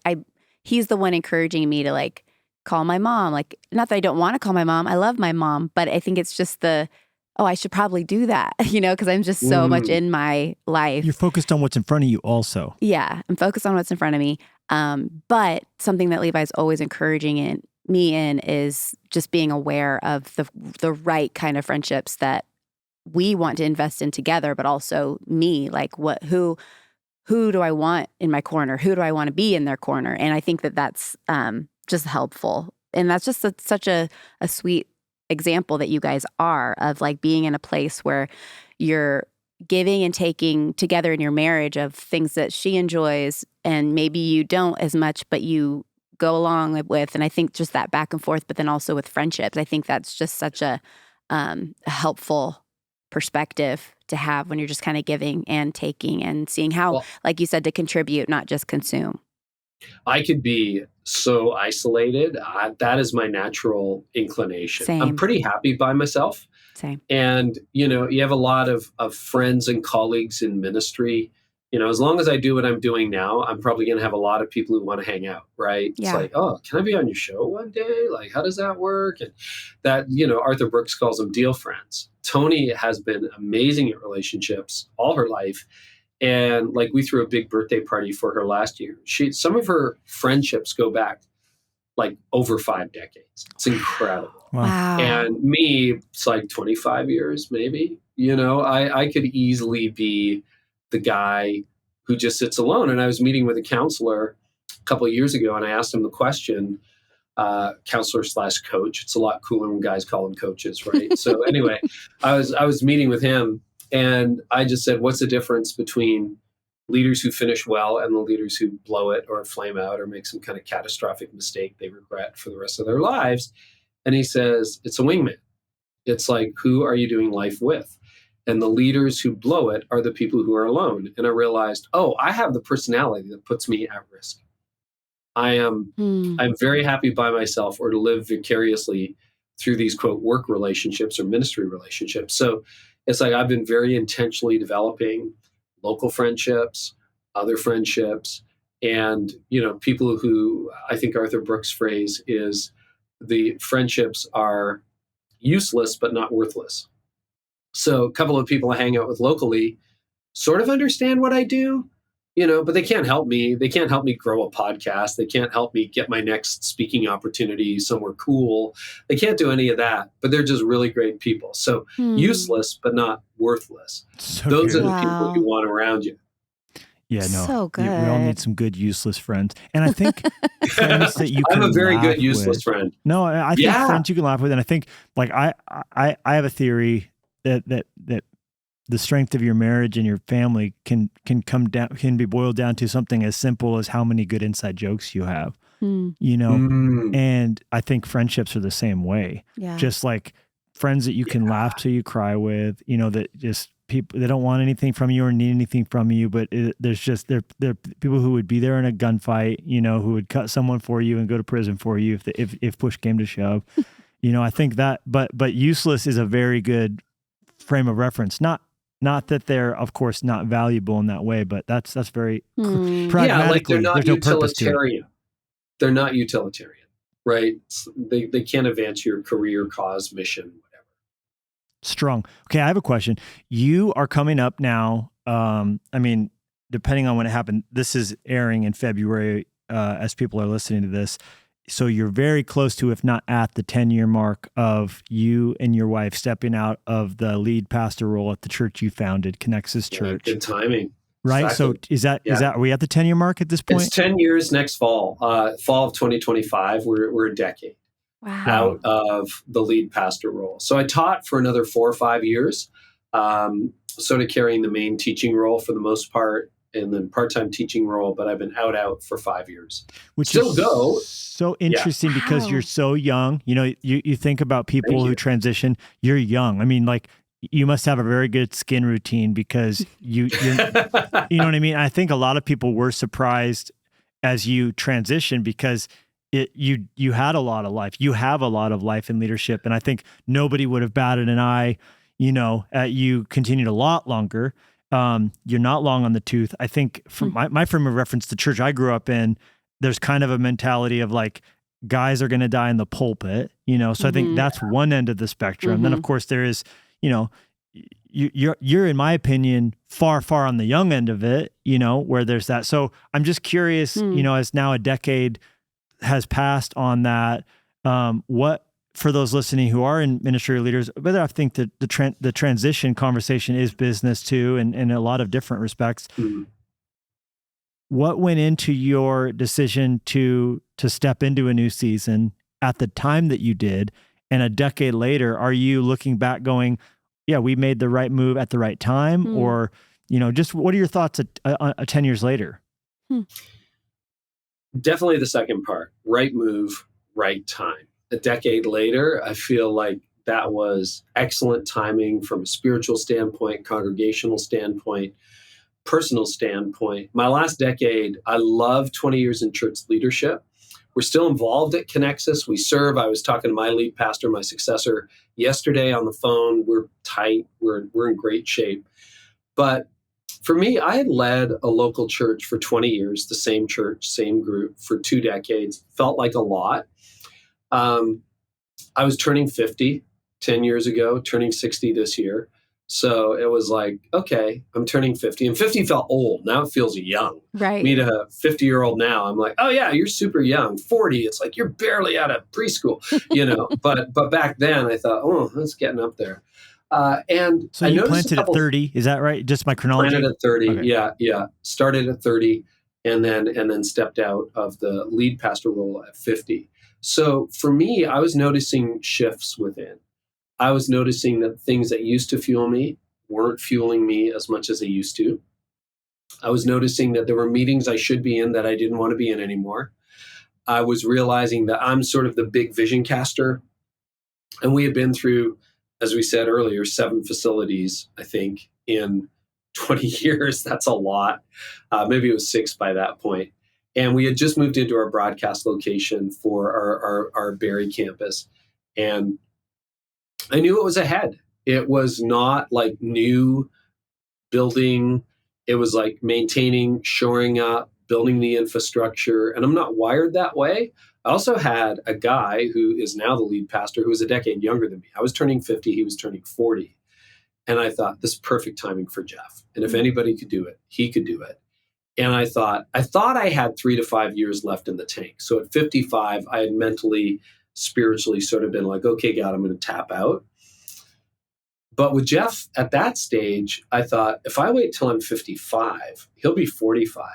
he's the one encouraging me to like call my mom. Like, not that I don't want to call my mom. I love my mom, but I think it's just I should probably do that, you know, because I'm just so much in my life. You're focused on what's in front of you also. Yeah, I'm focused on what's in front of me. But something that Levi's always encouraging me in is just being aware of the right kind of friendships that we want to invest in together, but also me, like who do I want in my corner? Who do I want to be in their corner? And I think that's just helpful. And that's just such a sweet example that you guys are of like being in a place where you're giving and taking together in your marriage of things that she enjoys and maybe you don't as much, but you go along with. And I think just that back and forth, but then also with friendships, I think that's just such a helpful perspective to have when you're just kind of giving and taking and seeing how, like you said, to contribute, not just consume. I could be so isolated. That is my natural inclination. Same. I'm pretty happy by myself. Same. And, you know, you have a lot of friends and colleagues in ministry. You know, as long as I do what I'm doing now, I'm probably going to have a lot of people who want to hang out, right? Yeah. It's like, oh, can I be on your show one day? Like, how does that work? And that, you know, Arthur Brooks calls them deal friends. Tony has been amazing at relationships all her life. And like we threw a big birthday party for her last year. Some of her friendships go back like over 5 decades. It's incredible. Wow. And me, it's like 25 years, maybe. You know, I could easily be the guy who just sits alone. And I was meeting with a counselor a couple of years ago, and I asked him the question, counselor/coach. It's a lot cooler when guys call them coaches, right? So anyway, I was meeting with him, and I just said, what's the difference between leaders who finish well and the leaders who blow it or flame out or make some kind of catastrophic mistake they regret for the rest of their lives? And he says, it's a wingman. It's like, who are you doing life with? And the leaders who blow it are the people who are alone. And I realized, I have the personality that puts me at risk. I'm very happy by myself, or to live vicariously through these, quote, work relationships or ministry relationships. So it's like I've been very intentionally developing local friendships, other friendships, And, people who, I think Arthur Brooks' phrase is, the friendships are useless but not worthless. So a couple of people I hang out with locally sort of understand what I do, but they can't help me. They can't help me grow a podcast. They can't help me get my next speaking opportunity somewhere cool. They can't do any of that, but they're just really great people. So useless but not worthless. So Those good. are the people you want around you. Yeah, no. So good. We all need some good useless friends. And I think friends that you can I'm a very laugh good useless with. friend. No, I think friends you can laugh with. And I think like I have a theory that the strength of your marriage and your family can be boiled down to something as simple as how many good inside jokes you have. And I think friendships are the same way. Yeah. Just like friends that you can laugh till you cry with, that just people, they don't want anything from you or need anything from you, but they're people who would be there in a gunfight, who would cut someone for you and go to prison for you if push came to shove. I think that, but useless is a very good frame of reference. Not that they're, of course, not valuable in that way, but that's very pragmatically. Yeah, like they're not there's no purpose to it. utilitarian. They're not utilitarian, right? They can't advance your career, cause, mission, whatever. Strong. Okay, I have a question. You are coming up now. Depending on when it happened, this is airing in February as people are listening to this. So you're very close to, if not at the 10-year mark of you and your wife stepping out of the lead pastor role at the church you founded, Connexus Church. Good timing. Right. Exactly. So are we at the 10-year mark at this point? It's 10 years next fall, fall of 2025. We're a decade out of the lead pastor role. So I taught for another 4 or 5 years, sort of carrying the main teaching role for the most part, and then part-time teaching role, but I've been out for 5 years. Which still is go. So interesting because you're so young. You think about people who transition, you're young. I mean, like, you must have a very good skin routine because you know what I mean? I think a lot of people were surprised as you transition because you had a lot of life. You have a lot of life in leadership. And I think nobody would have batted an eye, at you continued a lot longer. You're not long on the tooth. I think from my frame of reference, the church I grew up in, there's kind of a mentality of like, guys are going to die in the pulpit, so I think that's one end of the spectrum. Then of course there is, you're in my opinion, far on the young end of it, where there's that. So I'm just curious, as now a decade has passed on that, what, for those listening who are in ministry leaders, whether I think that the transition conversation is business too, and in a lot of different respects. What went into your decision to step into a new season at the time that you did, and a decade later, are you looking back going, yeah, we made the right move at the right time, or just what are your thoughts 10 years later? Definitely the second part, right move, right time. A decade later, I feel like that was excellent timing from a spiritual standpoint, congregational standpoint, personal standpoint. My last decade, I love 20 years in church leadership. We're still involved at Connexus. We serve. I was talking to my lead pastor, my successor, yesterday on the phone. We're tight. We're in great shape. But for me, I had led a local church for 20 years, the same church, same group for 2 decades. Felt like a lot. I was turning 50 10 years ago, turning 60 this year. So it was like, okay, I'm turning 50. And 50 felt old. Now it feels young. Right. Meet a 50-year-old now. I'm like, oh yeah, you're super young. 40, it's like you're barely out of preschool, But back then I thought, oh, that's getting up there. And so you planted at 30, is that right? Just my chronology? Planted at 30, okay. Yeah. Started at 30 and then stepped out of the lead pastor role at 50. So for me, I was noticing shifts within. I was noticing that things that used to fuel me weren't fueling me as much as they used to. I was noticing that there were meetings I should be in that I didn't want to be in anymore. I was realizing that I'm sort of the big vision caster. And we had been through, as we said earlier, 7 facilities, I think, in 20 years. That's a lot. Maybe it was 6 by that point. And we had just moved into our broadcast location for our Barrie campus. And I knew it was ahead. It was not like new building. It was like maintaining, shoring up, building the infrastructure, and I'm not wired that way. I also had a guy who is now the lead pastor who was a decade younger than me. I was turning 50, he was turning 40. And I thought, this is perfect timing for Jeff. And if anybody could do it, he could do it. And I thought I had 3 to 5 years left in the tank. So at 55, I had mentally, spiritually sort of been like, okay, God, I'm going to tap out. But with Jeff at that stage, I thought, if I wait till I'm 55, he'll be 45.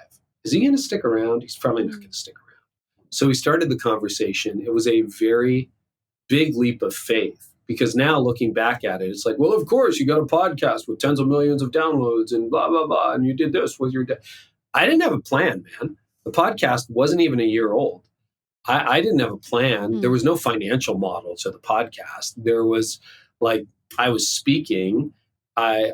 Is he going to stick around? He's probably not going to stick around. So we started the conversation. It was a very big leap of faith, because now looking back at it, it's like, well, of course, you got a podcast with tens of millions of downloads and blah, blah, blah. And you did this with your dad. I didn't have a plan, man. The podcast wasn't even a year old. I didn't have a plan. There was no financial model to the podcast. There was like, I was speaking. I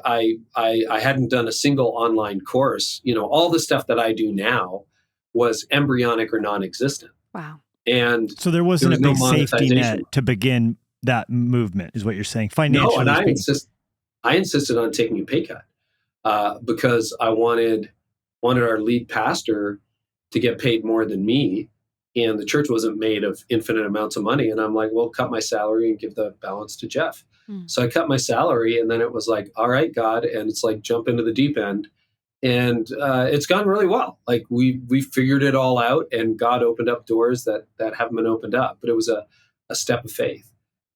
hadn't done a single online course. All the stuff that I do now was embryonic or non-existent. Wow. And so there wasn't a big safety net to begin that movement, is what you're saying. Financially, no, and I insisted on taking a pay cut because I wanted our lead pastor to get paid more than me, and the church wasn't made of infinite amounts of money. And I'm like, well, cut my salary and give the balance to Jeff. So I cut my salary, and then it was like, all right, God, and it's like jump into the deep end. And it's gone really well. Like we figured it all out, and God opened up doors that haven't been opened up. But it was a step of faith.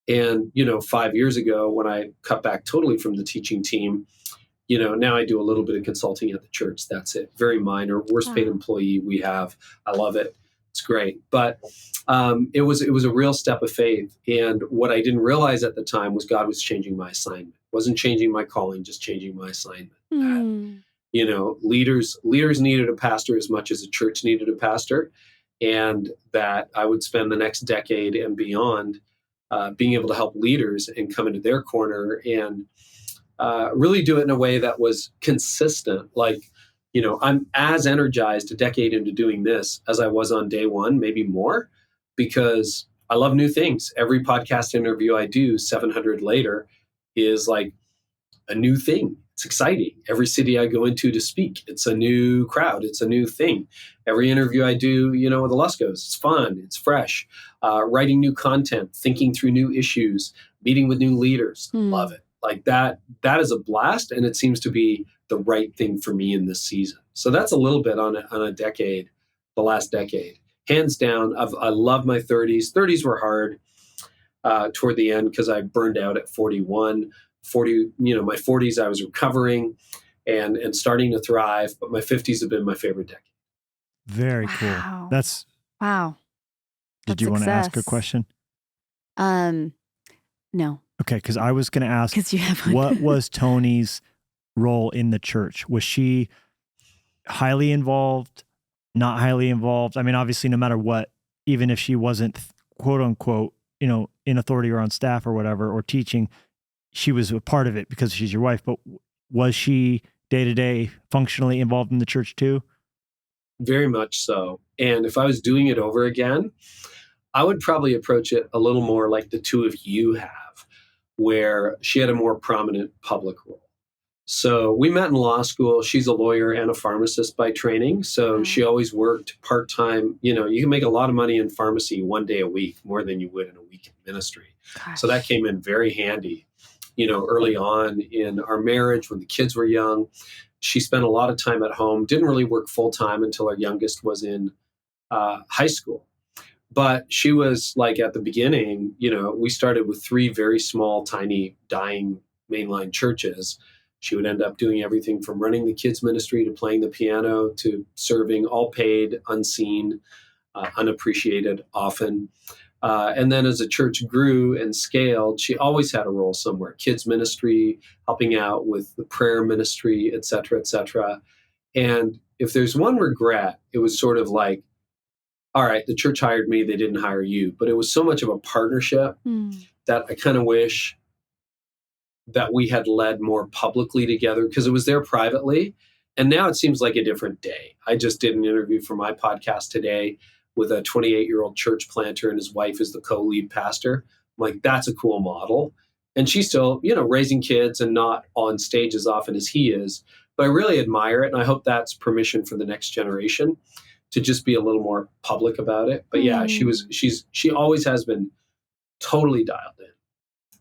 And 5 years ago, when I cut back totally from the teaching team, now I do a little bit of consulting at the church. That's it. Very minor. Worst paid employee we have. I love it. It's great. But it was a real step of faith. And what I didn't realize at the time was God was changing my assignment. Wasn't changing my calling, just changing my assignment. Leaders needed a pastor as much as a church needed a pastor, and that I would spend the next decade and beyond being able to help leaders and come into their corner and really do it in a way that was consistent. Like, I'm as energized a decade into doing this as I was on day one, maybe more, because I love new things. Every podcast interview I do 700 later is like a new thing. It's exciting. Every city I go into to speak, it's a new crowd. It's a new thing. Every interview I do, with the Luskos, it's fun. It's fresh. Writing new content, thinking through new issues, meeting with new leaders. Love it. Like that is a blast. And it seems to be the right thing for me in this season. So that's a little bit on a decade, the last decade. Hands down, I love my 30s. 30s were hard toward the end because I burned out at 41. My 40s, I was recovering and starting to thrive, but my 50s have been my favorite decade. Very cool. That's wow. Did you want to ask a question? No. Okay, because I was going to ask, you have what was Tony's role in the church? Was she highly involved, not highly involved? I mean, obviously, no matter what, even if she wasn't, quote unquote, in authority or on staff or whatever, or teaching, she was a part of it because she's your wife. But was she day to day functionally involved in the church too? Very much so. And if I was doing it over again, I would probably approach it a little more like the two of you have, where she had a more prominent public role. So we met in law school. She's a lawyer and a pharmacist by training. So she always worked part-time. You can make a lot of money in pharmacy one day a week, more than you would in a week in ministry. Gosh. So that came in very handy, early on in our marriage when the kids were young. She spent a lot of time at home, didn't really work full-time until our youngest was in high school. But she was like at the beginning, we started with 3 very small, tiny, dying mainline churches. She would end up doing everything from running the kids ministry to playing the piano to serving, all paid, unseen, unappreciated often. And then as the church grew and scaled, she always had a role somewhere, kids ministry, helping out with the prayer ministry, et cetera, et cetera. And if there's one regret, it was sort of like, all right, the church hired me, they didn't hire you. But it was so much of a partnership that I kind of wish that we had led more publicly together, because it was there privately. And now it seems like a different day. I just did an interview for my podcast today with a 28-year-old church planter, and his wife is the co-lead pastor. I'm like, that's a cool model. And she's still, raising kids and not on stage as often as he is. but I really admire it. And I hope that's permission for the next generation to just be a little more public about it. But yeah, she always has been totally dialed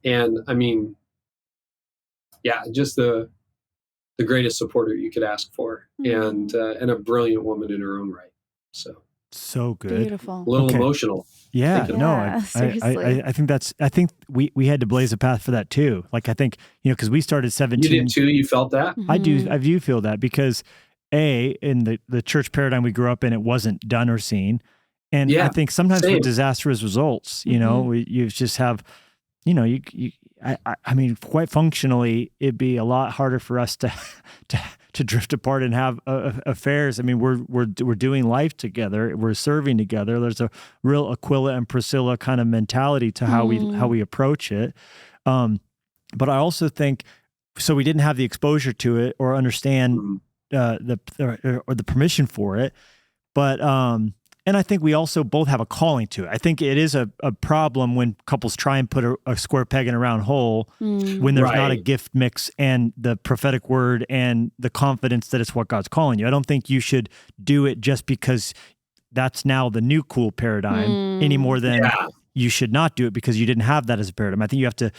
in. And I mean, yeah, just the greatest supporter you could ask for, and a brilliant woman in her own right. So good. Beautiful. A little emotional. Yeah, seriously. I think we had to blaze a path for that too. Like, I think, because we started 17. You did too? You felt that? I do feel that, because in the church paradigm we grew up in, it wasn't done or seen. And I think sometimes with disastrous results, you just have, I mean, quite functionally, it'd be a lot harder for us to drift apart and have affairs. I mean, we're doing life together, we're serving together. There's a real Aquila and Priscilla kind of mentality to how we approach it. But I also think, so we didn't have the exposure to it or understand the permission for it, but and I think we also both have a calling to it. I think it is a problem when couples try and put a square peg in a round hole when there's not a gift mix and the prophetic word and the confidence that it's what God's calling you. I don't think you should do it just because that's now the new cool paradigm any more than you should not do it because you didn't have that as a paradigm. I think you have to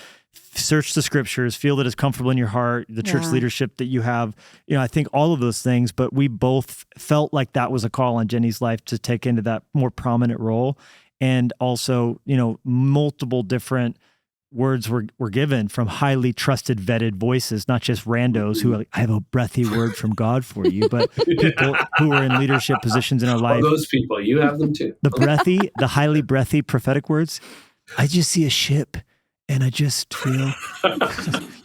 search the scriptures, feel that it's comfortable in your heart, the church leadership that you have, I think all of those things, but we both felt like that was a call on Jennie's life to take into that more prominent role. And also, multiple different words were given from highly trusted, vetted voices, not just randos who are like, I have a breathy word from God for you, but people who are in leadership positions in our life. Those people, you have them too. The highly breathy prophetic words. I just see a ship and I just feel,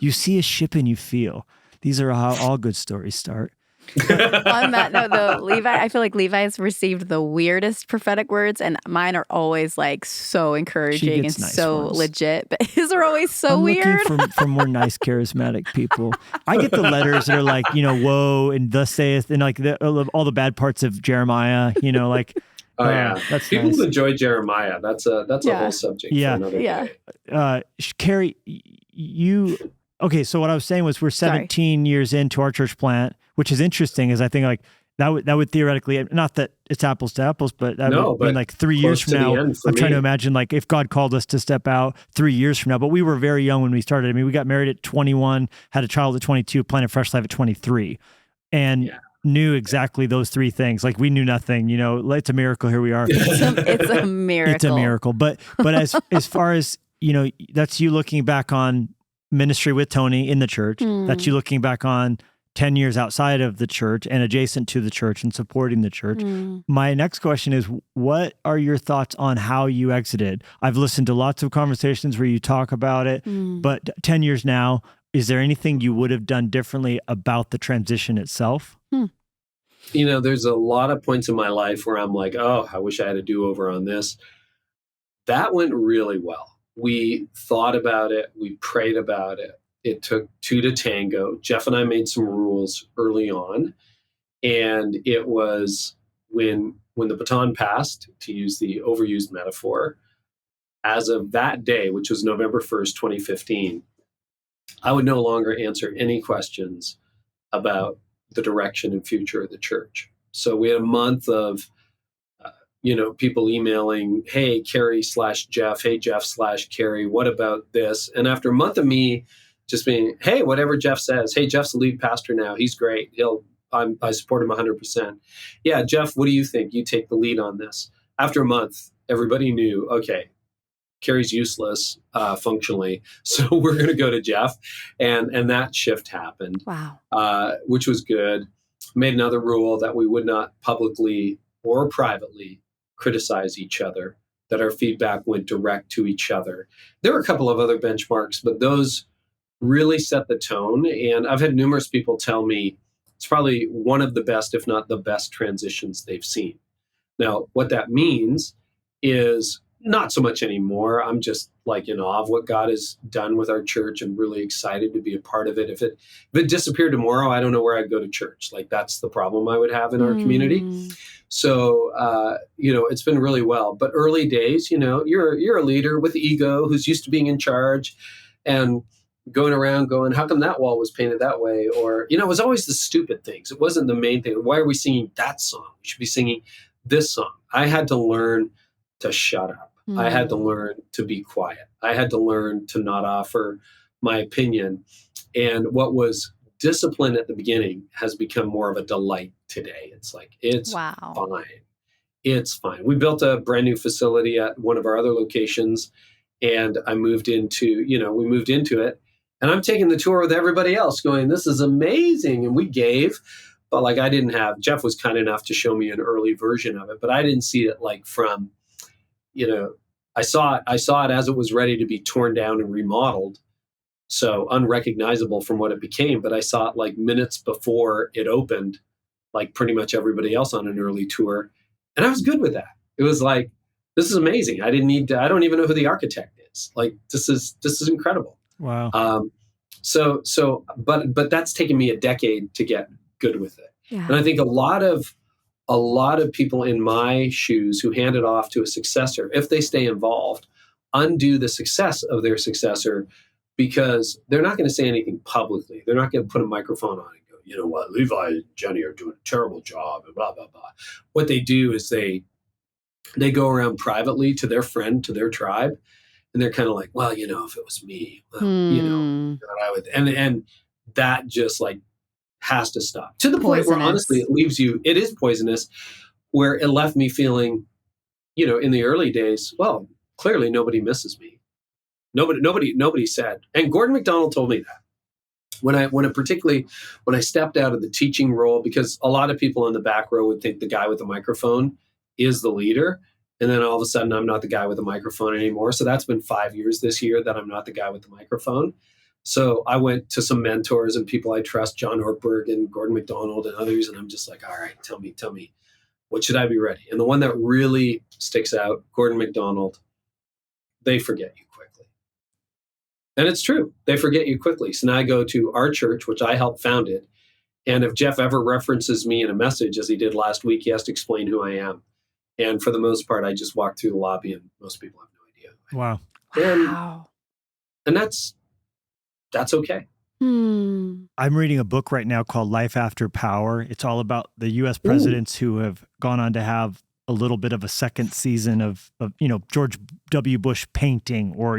you see a ship and you feel. These are how all good stories start. On that note, though, I feel like Levi's received the weirdest prophetic words, and mine are always like so encouraging and nice so ones. Legit. But his are always so weird. Looking for more nice, charismatic people. I get the letters that are like, woe and thus saith, and like all the bad parts of Jeremiah. Like. Oh yeah, that's people nice. Enjoy Jeremiah. That's a whole subject for another day. Carey, okay, so what I was saying was we're 17 years into our church plant, which is interesting, is I think like that would theoretically, not that it's apples to apples, but that would be like 3 years from now. I'm trying to imagine like if God called us to step out 3 years from now, but we were very young when we started. I mean, we got married at 21, had a child at 22, planted Fresh Life at 23, and knew exactly those three things. Like we knew nothing, it's a miracle. Here we are. It's a miracle. It's a miracle. But as far as, that's you looking back on ministry with Tony in the church. That's you looking back on 10 years outside of the church and adjacent to the church and supporting the church. My next question is, what are your thoughts on how you exited? I've listened to lots of conversations where you talk about it, but 10 years now, is there anything you would have done differently about the transition itself? There's a lot of points in my life where I'm like, oh, I wish I had a do-over on this. That went really well. We thought about it. We prayed about it. It took two to tango. Jeff and I made some rules early on. And it was when the baton passed, to use the overused metaphor, as of that day, which was November 1st, 2015, I would no longer answer any questions about the direction and future of the church. So we had a month of, people emailing, hey, Carey/Jeff, hey, Jeff/Carey, what about this? And after a month of me just being, hey, whatever Jeff says, hey, Jeff's the lead pastor now. He's great. I support him 100%. Yeah, Jeff, what do you think? You take the lead on this. After a month, everybody knew, okay, Carey's useless functionally, so we're going to go to Jeff, and that shift happened. Wow, which was good. Made another rule that we would not publicly or privately criticize each other. That our feedback went direct to each other. There were a couple of other benchmarks, but those really set the tone. And I've had numerous people tell me it's probably one of the best, if not the best, transitions they've seen. Now, what that means is not so much anymore. I'm just like in awe of what God has done with our church and really excited to be a part of it. If it disappeared tomorrow, I don't know where I'd go to church. Like that's the problem I would have in our community. So, it's been really well. But early days, you're a leader with ego who's used to being in charge. And going around going, how come that wall was painted that way? Or, it was always the stupid things. It wasn't the main thing. Why are we singing that song? We should be singing this song. I had to learn to shut up. I had to learn to be quiet. I had to learn to not offer my opinion. And what was discipline at the beginning has become more of a delight today. It's like, it's fine. It's fine. We built a brand new facility at one of our other locations, and we moved into it, and I'm taking the tour with everybody else going, this is amazing. And we gave, but like Jeff was kind enough to show me an early version of it, but I didn't see it like from, I saw it as it was ready to be torn down and remodeled. So unrecognizable from what it became, but I saw it like minutes before it opened, like pretty much everybody else on an early tour. And I was good with that. It was like, this is amazing. I don't even know who the architect is. Like, this is incredible. Wow. But that's taken me a decade to get good with it. Yeah. And I think a lot of people in my shoes who hand it off to a successor, if they stay involved, undo the success of their successor, because they're not going to say anything publicly. They're not going to put a microphone on and go, you know what, Levi and Jennie are doing a terrible job and blah, blah, blah. What they do is they go around privately to their friend, to their tribe, and they're kind of like, well, if it was me, I would, and that just like has to stop, to the point where honestly it is poisonous, where it left me feeling, in the early days, well, clearly nobody misses me. Nobody said. And Gordon MacDonald told me that when I stepped out of the teaching role, because a lot of people in the back row would think the guy with the microphone is the leader. And then all of a sudden I'm not the guy with the microphone anymore. So that's been 5 years this year that I'm not the guy with the microphone. So I went to some mentors and people I trust, John Ortberg and Gordon MacDonald and others. And I'm just like, all right, tell me, what should I be ready? And the one that really sticks out, Gordon MacDonald, they forget you quickly. And it's true. They forget you quickly. So now I go to our church, which I helped found it. And if Jeff ever references me in a message, as he did last week, he has to explain who I am. And for the most part, I just walk through the lobby and most people have no idea. Wow. And that's okay. I'm reading a book right now called Life After Power. It's all about the U.S. presidents who have gone on to have a little bit of a second season of George W. Bush painting, or,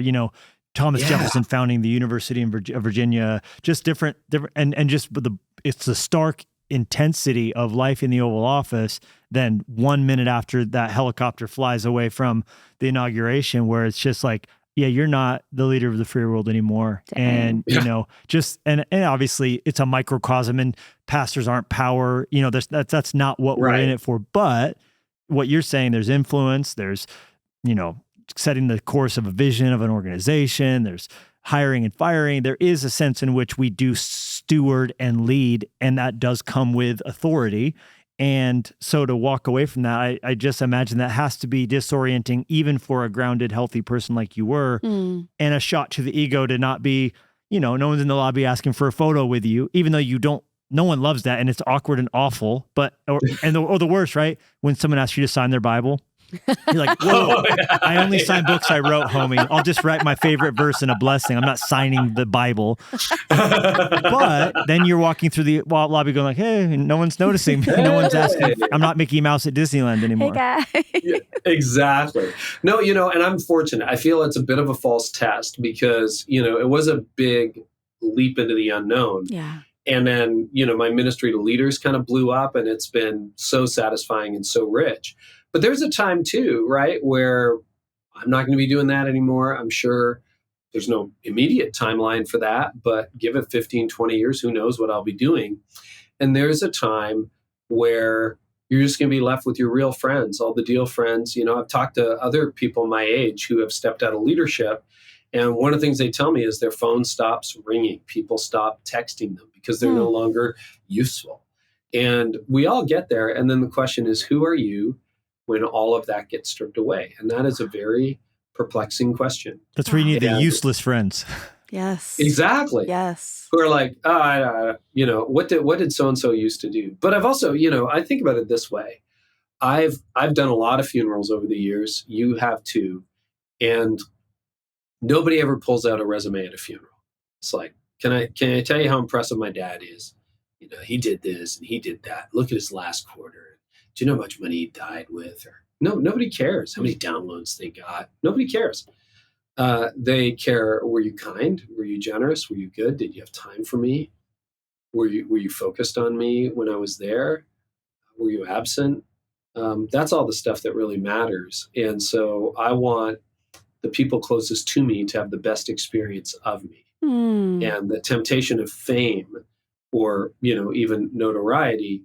Thomas Jefferson founding the University of Virginia, just different, and just it's the stark intensity of life in the Oval Office than 1 minute after that helicopter flies away from the inauguration, where it's just like, yeah, you're not the leader of the free world anymore. Dang. And, and obviously it's a microcosm, and pastors aren't power, that's not what we're in it for. But what you're saying, there's influence, there's, setting the course of a vision of an organization, there's hiring and firing. There is a sense in which we do steward and lead, and that does come with authority. And so to walk away from that, I just imagine that has to be disorienting, even for a grounded, healthy person like you were, and a shot to the ego to not be, no one's in the lobby asking for a photo with you, even though no one loves that, and it's awkward and awful. But, or the worst, right? When someone asks you to sign their Bible, you're like, whoa, I only sign books I wrote, homie. I'll just write my favorite verse and a blessing. I'm not signing the Bible. But then you're walking through the lobby going like, hey, no one's noticing. No one's asking. I'm not Mickey Mouse at Disneyland anymore. Hey, guys. Yeah, exactly. No, and I'm fortunate. I feel it's a bit of a false test because, it was a big leap into the unknown. Yeah. And then, my ministry to leaders kind of blew up, and it's been so satisfying and so rich. But there's a time too, right, where I'm not going to be doing that anymore. I'm sure there's no immediate timeline for that, but give it 15, 20 years, who knows what I'll be doing. And there's a time where you're just going to be left with your real friends, all the deal friends. I've talked to other people my age who have stepped out of leadership. And one of the things they tell me is their phone stops ringing. People stop texting them because they're no longer useful. And we all get there. And then the question is, who are you when all of that gets stripped away? And that is a very perplexing question. That's where you need the useless friends. Yes. Exactly. Yes. Who are like, what did so-and-so used to do? But I've also, I think about it this way. I've done a lot of funerals over the years. You have too. And nobody ever pulls out a resume at a funeral. It's like, can I tell you how impressive my dad is? He did this and he did that. Look at his last quarter. Do you know how much money he died with? Or no, nobody cares how many downloads they got. Nobody cares. They care. Were you kind? Were you generous? Were you good? Did you have time for me? Were you focused on me when I was there? Were you absent? That's all the stuff that really matters. And so I want the people closest to me to have the best experience of me. And the temptation of fame or, even notoriety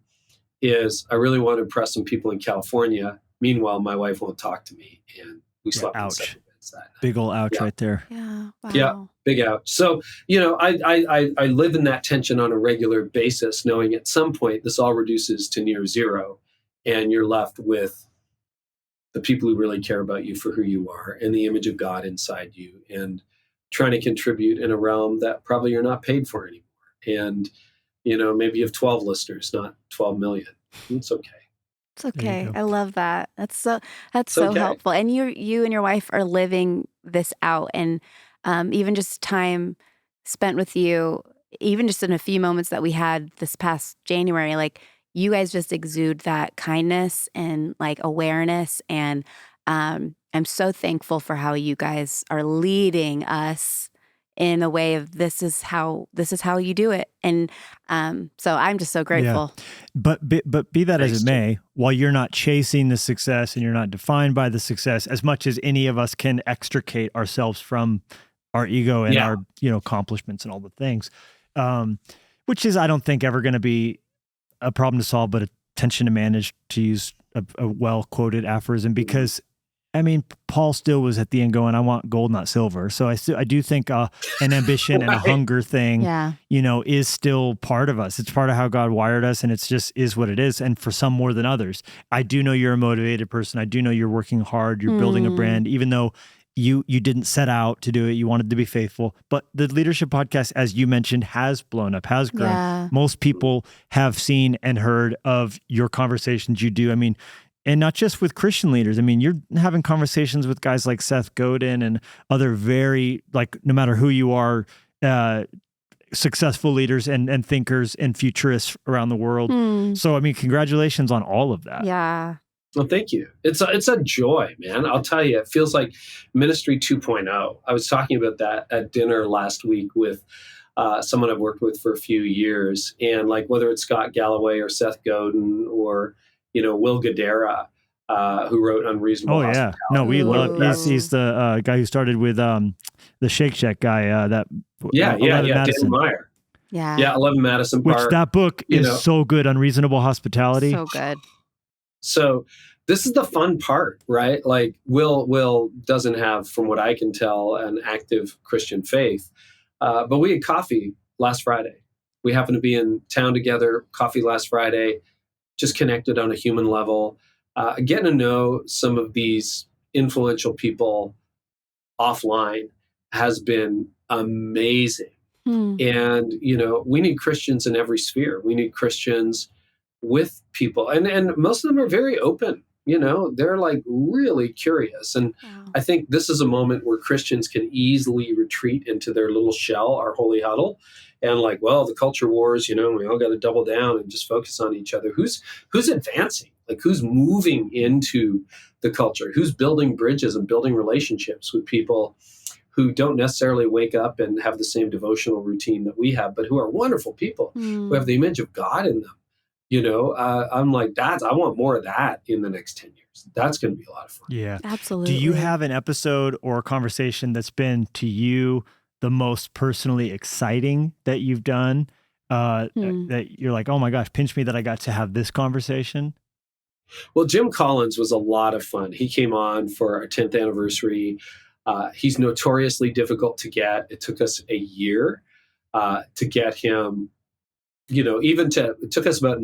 is I really want to impress some people in California. Meanwhile, my wife won't talk to me. And we slept in separate beds that night. Big old ouch right there. Yeah. Wow. Yeah. Big ouch. So, I live in that tension on a regular basis, knowing at some point this all reduces to near zero and you're left with the people who really care about you for who you are and the image of God inside you and trying to contribute in a realm that probably you're not paid for anymore. And, maybe you have 12 listeners, not 12 million. It's okay. It's okay. I love that. That's so helpful. And you and your wife are living this out. And even just time spent with you, even just in a few moments that we had this past January, like you guys just exude that kindness and like awareness. And I'm so thankful for how you guys are leading us in a way of this is how you do it. And so I'm just so grateful. Yeah. But be that as it may, while you're not chasing the success and you're not defined by the success as much as any of us can extricate ourselves from our ego and our accomplishments and all the things, which is I don't think ever going to be a problem to solve, but a tension to manage, to use a well-quoted aphorism, because Paul still was at the end going, I want gold, not silver. So I do think an ambition and a hunger thing, is still part of us. It's part of how God wired us, and it's just is what it is. And for some more than others, I do know you're a motivated person. I do know you're working hard. You're building a brand, even though you didn't set out to do it. You wanted to be faithful. But the Leadership Podcast, as you mentioned, has blown up, has grown. Yeah. Most people have seen and heard of your conversations you do. And not just with Christian leaders. You're having conversations with guys like Seth Godin and other very, like, no matter who you are, successful leaders and thinkers and futurists around the world. So, congratulations on all of that. Yeah. Well, thank you. It's a joy, man. I'll tell you, it feels like Ministry 2.0. I was talking about that at dinner last week with someone I've worked with for a few years. And like, whether it's Scott Galloway or Seth Godin or Will Guidara, who wrote Unreasonable Hospitality. No, we love. He's the guy who started with the Shake Shack guy. 11 Madison. Dan Meyer. Yeah, 11 Madison Park. Which that book is so good. Unreasonable Hospitality. So good. So this is the fun part, right? Like Will doesn't have, from what I can tell, an active Christian faith, but we had coffee last Friday. We happened to be in town together. Coffee last Friday. Just connected on a human level, getting to know some of these influential people offline has been amazing. And, we need Christians in every sphere. We need Christians with people. And most of them are very open. They're like really curious. And I think this is a moment where Christians can easily retreat into their little shell, our holy huddle. And like, well, the culture wars, we all got to double down and just focus on each other. Who's advancing? Like, who's moving into the culture? Who's building bridges and building relationships with people who don't necessarily wake up and have the same devotional routine that we have, but who are wonderful people who have the image of God in them. I'm like, I want more of that in the next 10 years. That's going to be a lot of fun. Yeah, absolutely. Do you have an episode or a conversation that's been to you the most personally exciting that you've done, that you're like, oh my gosh, pinch me that I got to have this conversation? Well, Jim Collins was a lot of fun. He came on for our 10th anniversary. He's notoriously difficult to get. It took us a year to get him, it took us about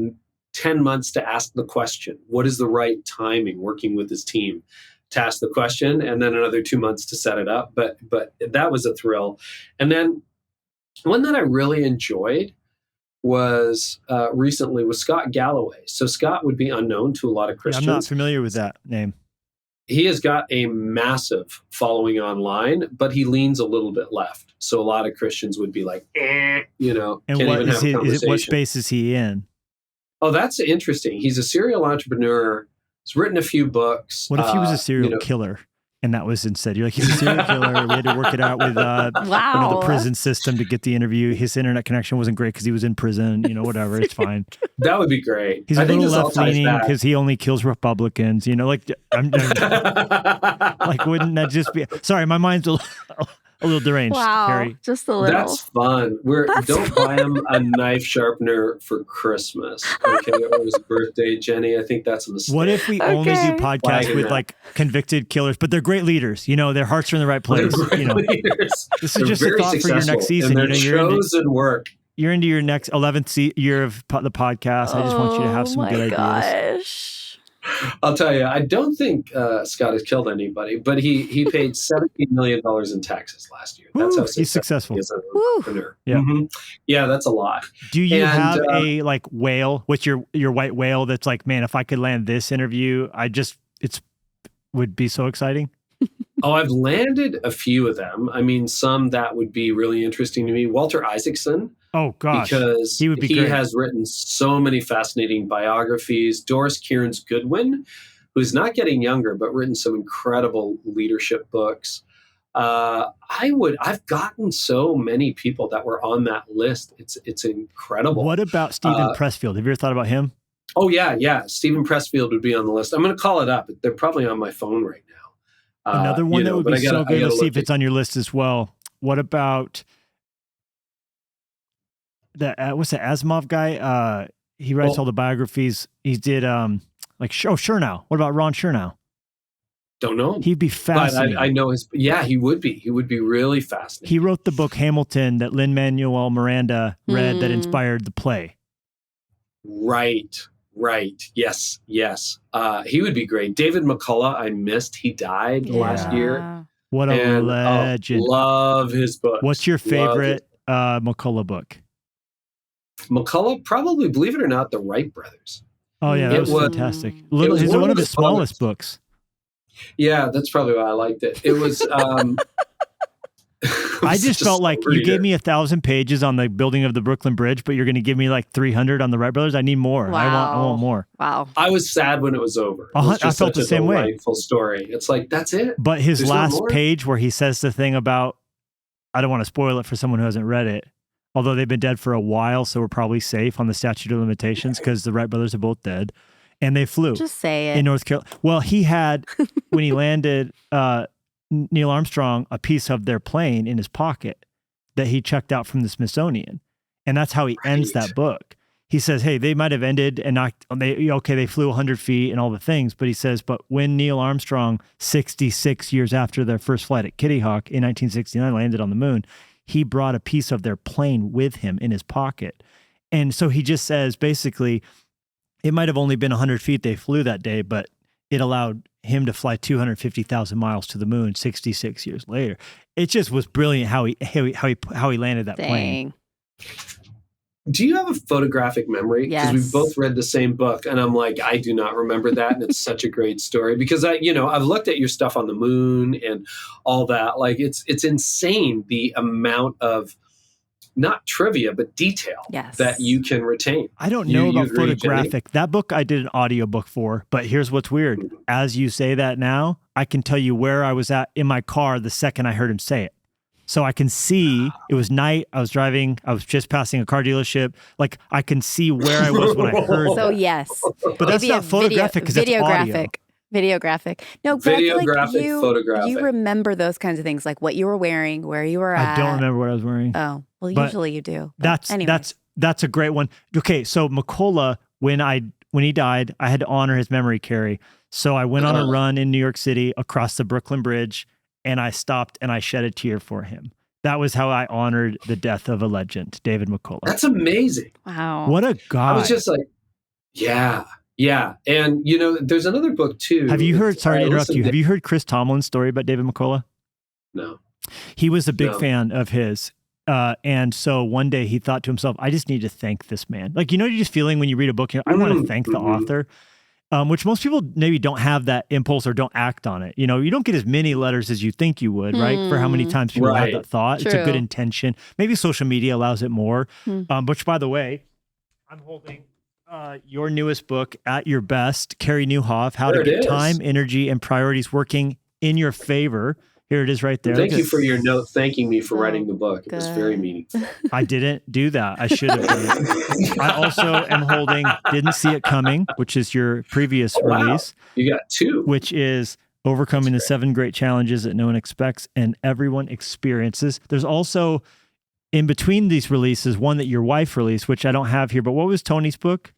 10 months to ask the question, what is the right timing, working with his team to ask the question, and then another 2 months to set it up. But that was a thrill. And then one that I really enjoyed was recently with Scott Galloway. So Scott would be unknown to a lot of Christians. I'm not familiar with that name. he has got a massive following online, but he leans a little bit left. So a lot of Christians would be like, And can't what even have a conversation. what space is he in? Oh, that's interesting. He's a serial entrepreneur. He's written a few books. What if he was a serial killer? And that was instead, you're like, he's a serial killer. We had to work it out with the prison system to get the interview. His internet connection wasn't great because he was in prison. Whatever, it's fine. That would be great. He's a little left leaning because he only kills Republicans. Like, like, wouldn't that just be? Sorry, my mind's a little deranged. Wow, Carey. just a little. That's fun. Don't buy him a knife sharpener for Christmas. Okay, or his birthday, Jenny. I think that's a mistake. What if we only do podcasts with like convicted killers, but they're great leaders? Their hearts are in the right place. Leaders. This is just a thought for your next season. And their shows and work. You're into your next 11th year of the podcast. I just want you to have some good ideas. I'll tell you, I don't think Scott has killed anybody, but he paid $17 million in taxes last year. That's how he's successful. He is an entrepreneur. Yeah. Mm-hmm. Yeah, that's a lot. Do you have a like whale? What's your white whale that's like, man, if I could land this interview, would be so exciting? Oh, I've landed a few of them. I mean, some that would be really interesting to me. Walter Isaacson. Oh, gosh. Because he has written so many fascinating biographies. Doris Kearns Goodwin, who's not getting younger, but written some incredible leadership books. I've gotten so many people that were on that list. It's incredible. What about Stephen Pressfield? Have you ever thought about him? Oh, yeah. Stephen Pressfield would be on the list. I'm going to call it up. They're probably on my phone right now. Another one that would be so good. Let's see if it's on your list as well. What about what's the Asimov guy? He writes all the biographies. He did Chernow. What about Ron Chernow? Don't know. He'd be fascinating. But I know he would be. He would be really fascinating. He wrote the book Hamilton that Lin-Manuel Miranda read that inspired the play. Right. Yes. He would be great. David McCullough, I missed. He died last year. What a legend. Love his book. What's your favorite McCullough book? McCullough, probably, believe it or not, The Wright Brothers. Oh, yeah, that was fantastic. It was one of his smallest books. Yeah, that's probably why I liked it. It was... I just felt like you gave me 1,000 pages on the building of the Brooklyn Bridge, but you're going to give me like 300 on the Wright Brothers. I need more. Wow. I want more. Wow. I was sad when it was over. I felt the same way. Full story. It's like, that's it. But his last page where he says the thing about, I don't want to spoil it for someone who hasn't read it, although they've been dead for a while, so we're probably safe on the statute of limitations because the Wright Brothers are both dead. And they flew. Just say it. In North Carolina. Well, he had, when he landed, Neil Armstrong a piece of their plane in his pocket that he checked out from the Smithsonian. And that's how he ends that book. He says, hey, they might have ended and they flew 100 feet and all the things. But he says, but when Neil Armstrong, 66 years after their first flight at Kitty Hawk in 1969, landed on the moon, he brought a piece of their plane with him in his pocket. And so he just says, basically, it might have only been 100 feet they flew that day, but it allowed him to fly 250,000 miles to the moon 66 years later. It just was brilliant how he landed that plane. Do you have a photographic memory? Yes. Because we've both read the same book, and I'm like, I do not remember that, and it's such a great story. Because I've looked at your stuff on the moon and all that. Like it's insane the amount of not trivia, but detail that you can retain. I don't know about photographic. Jenny? That book I did an audiobook for, but here's what's weird. Mm-hmm. As you say that now, I can tell you where I was at in my car the second I heard him say it. So I can see, it was night, I was driving, I was just passing a car dealership. Like I can see where I was when I heard So that. Yes. But that's not photographic because that's audio. Videographic. No, but photographic. You remember those kinds of things, like what you were wearing, where you were at. I don't remember what I was wearing. Oh, well, usually you do. That's a great one. Okay, so McCullough, when he died, I had to honor his memory, Carey. So I went on a run in New York City across the Brooklyn Bridge, and I stopped and I shed a tear for him. That was how I honored the death of a legend, David McCullough. That's amazing. Wow. What a guy. I was just like, yeah. And, there's another book, too. Have you heard, sorry to interrupt you, have you heard Chris Tomlin's story about David McCullough? No. He was a big fan of his. And so one day he thought to himself, I just need to thank this man. Like, you just feeling when you read a book, I want to thank the author. which most people maybe don't have that impulse or don't act on it. You know, you don't get as many letters as you think you would, right? For how many times people have that thought. True. It's a good intention. Maybe social media allows it more. Which, by the way, I'm holding your newest book, At Your Best, Carey Nieuwhof, How to Get Time, Energy, and Priorities Working in Your Favor. Here it is right there. Thank you for your note thanking me for writing the book. It was very meaningful. I didn't do that. I should have done it. I also am holding Didn't See It Coming, which is your previous release. You got 2. Which is Overcoming the 7 Great Challenges That No One Expects and Everyone Experiences. There's also, in between these releases, one that your wife released, which I don't have here. But what was Tony's book?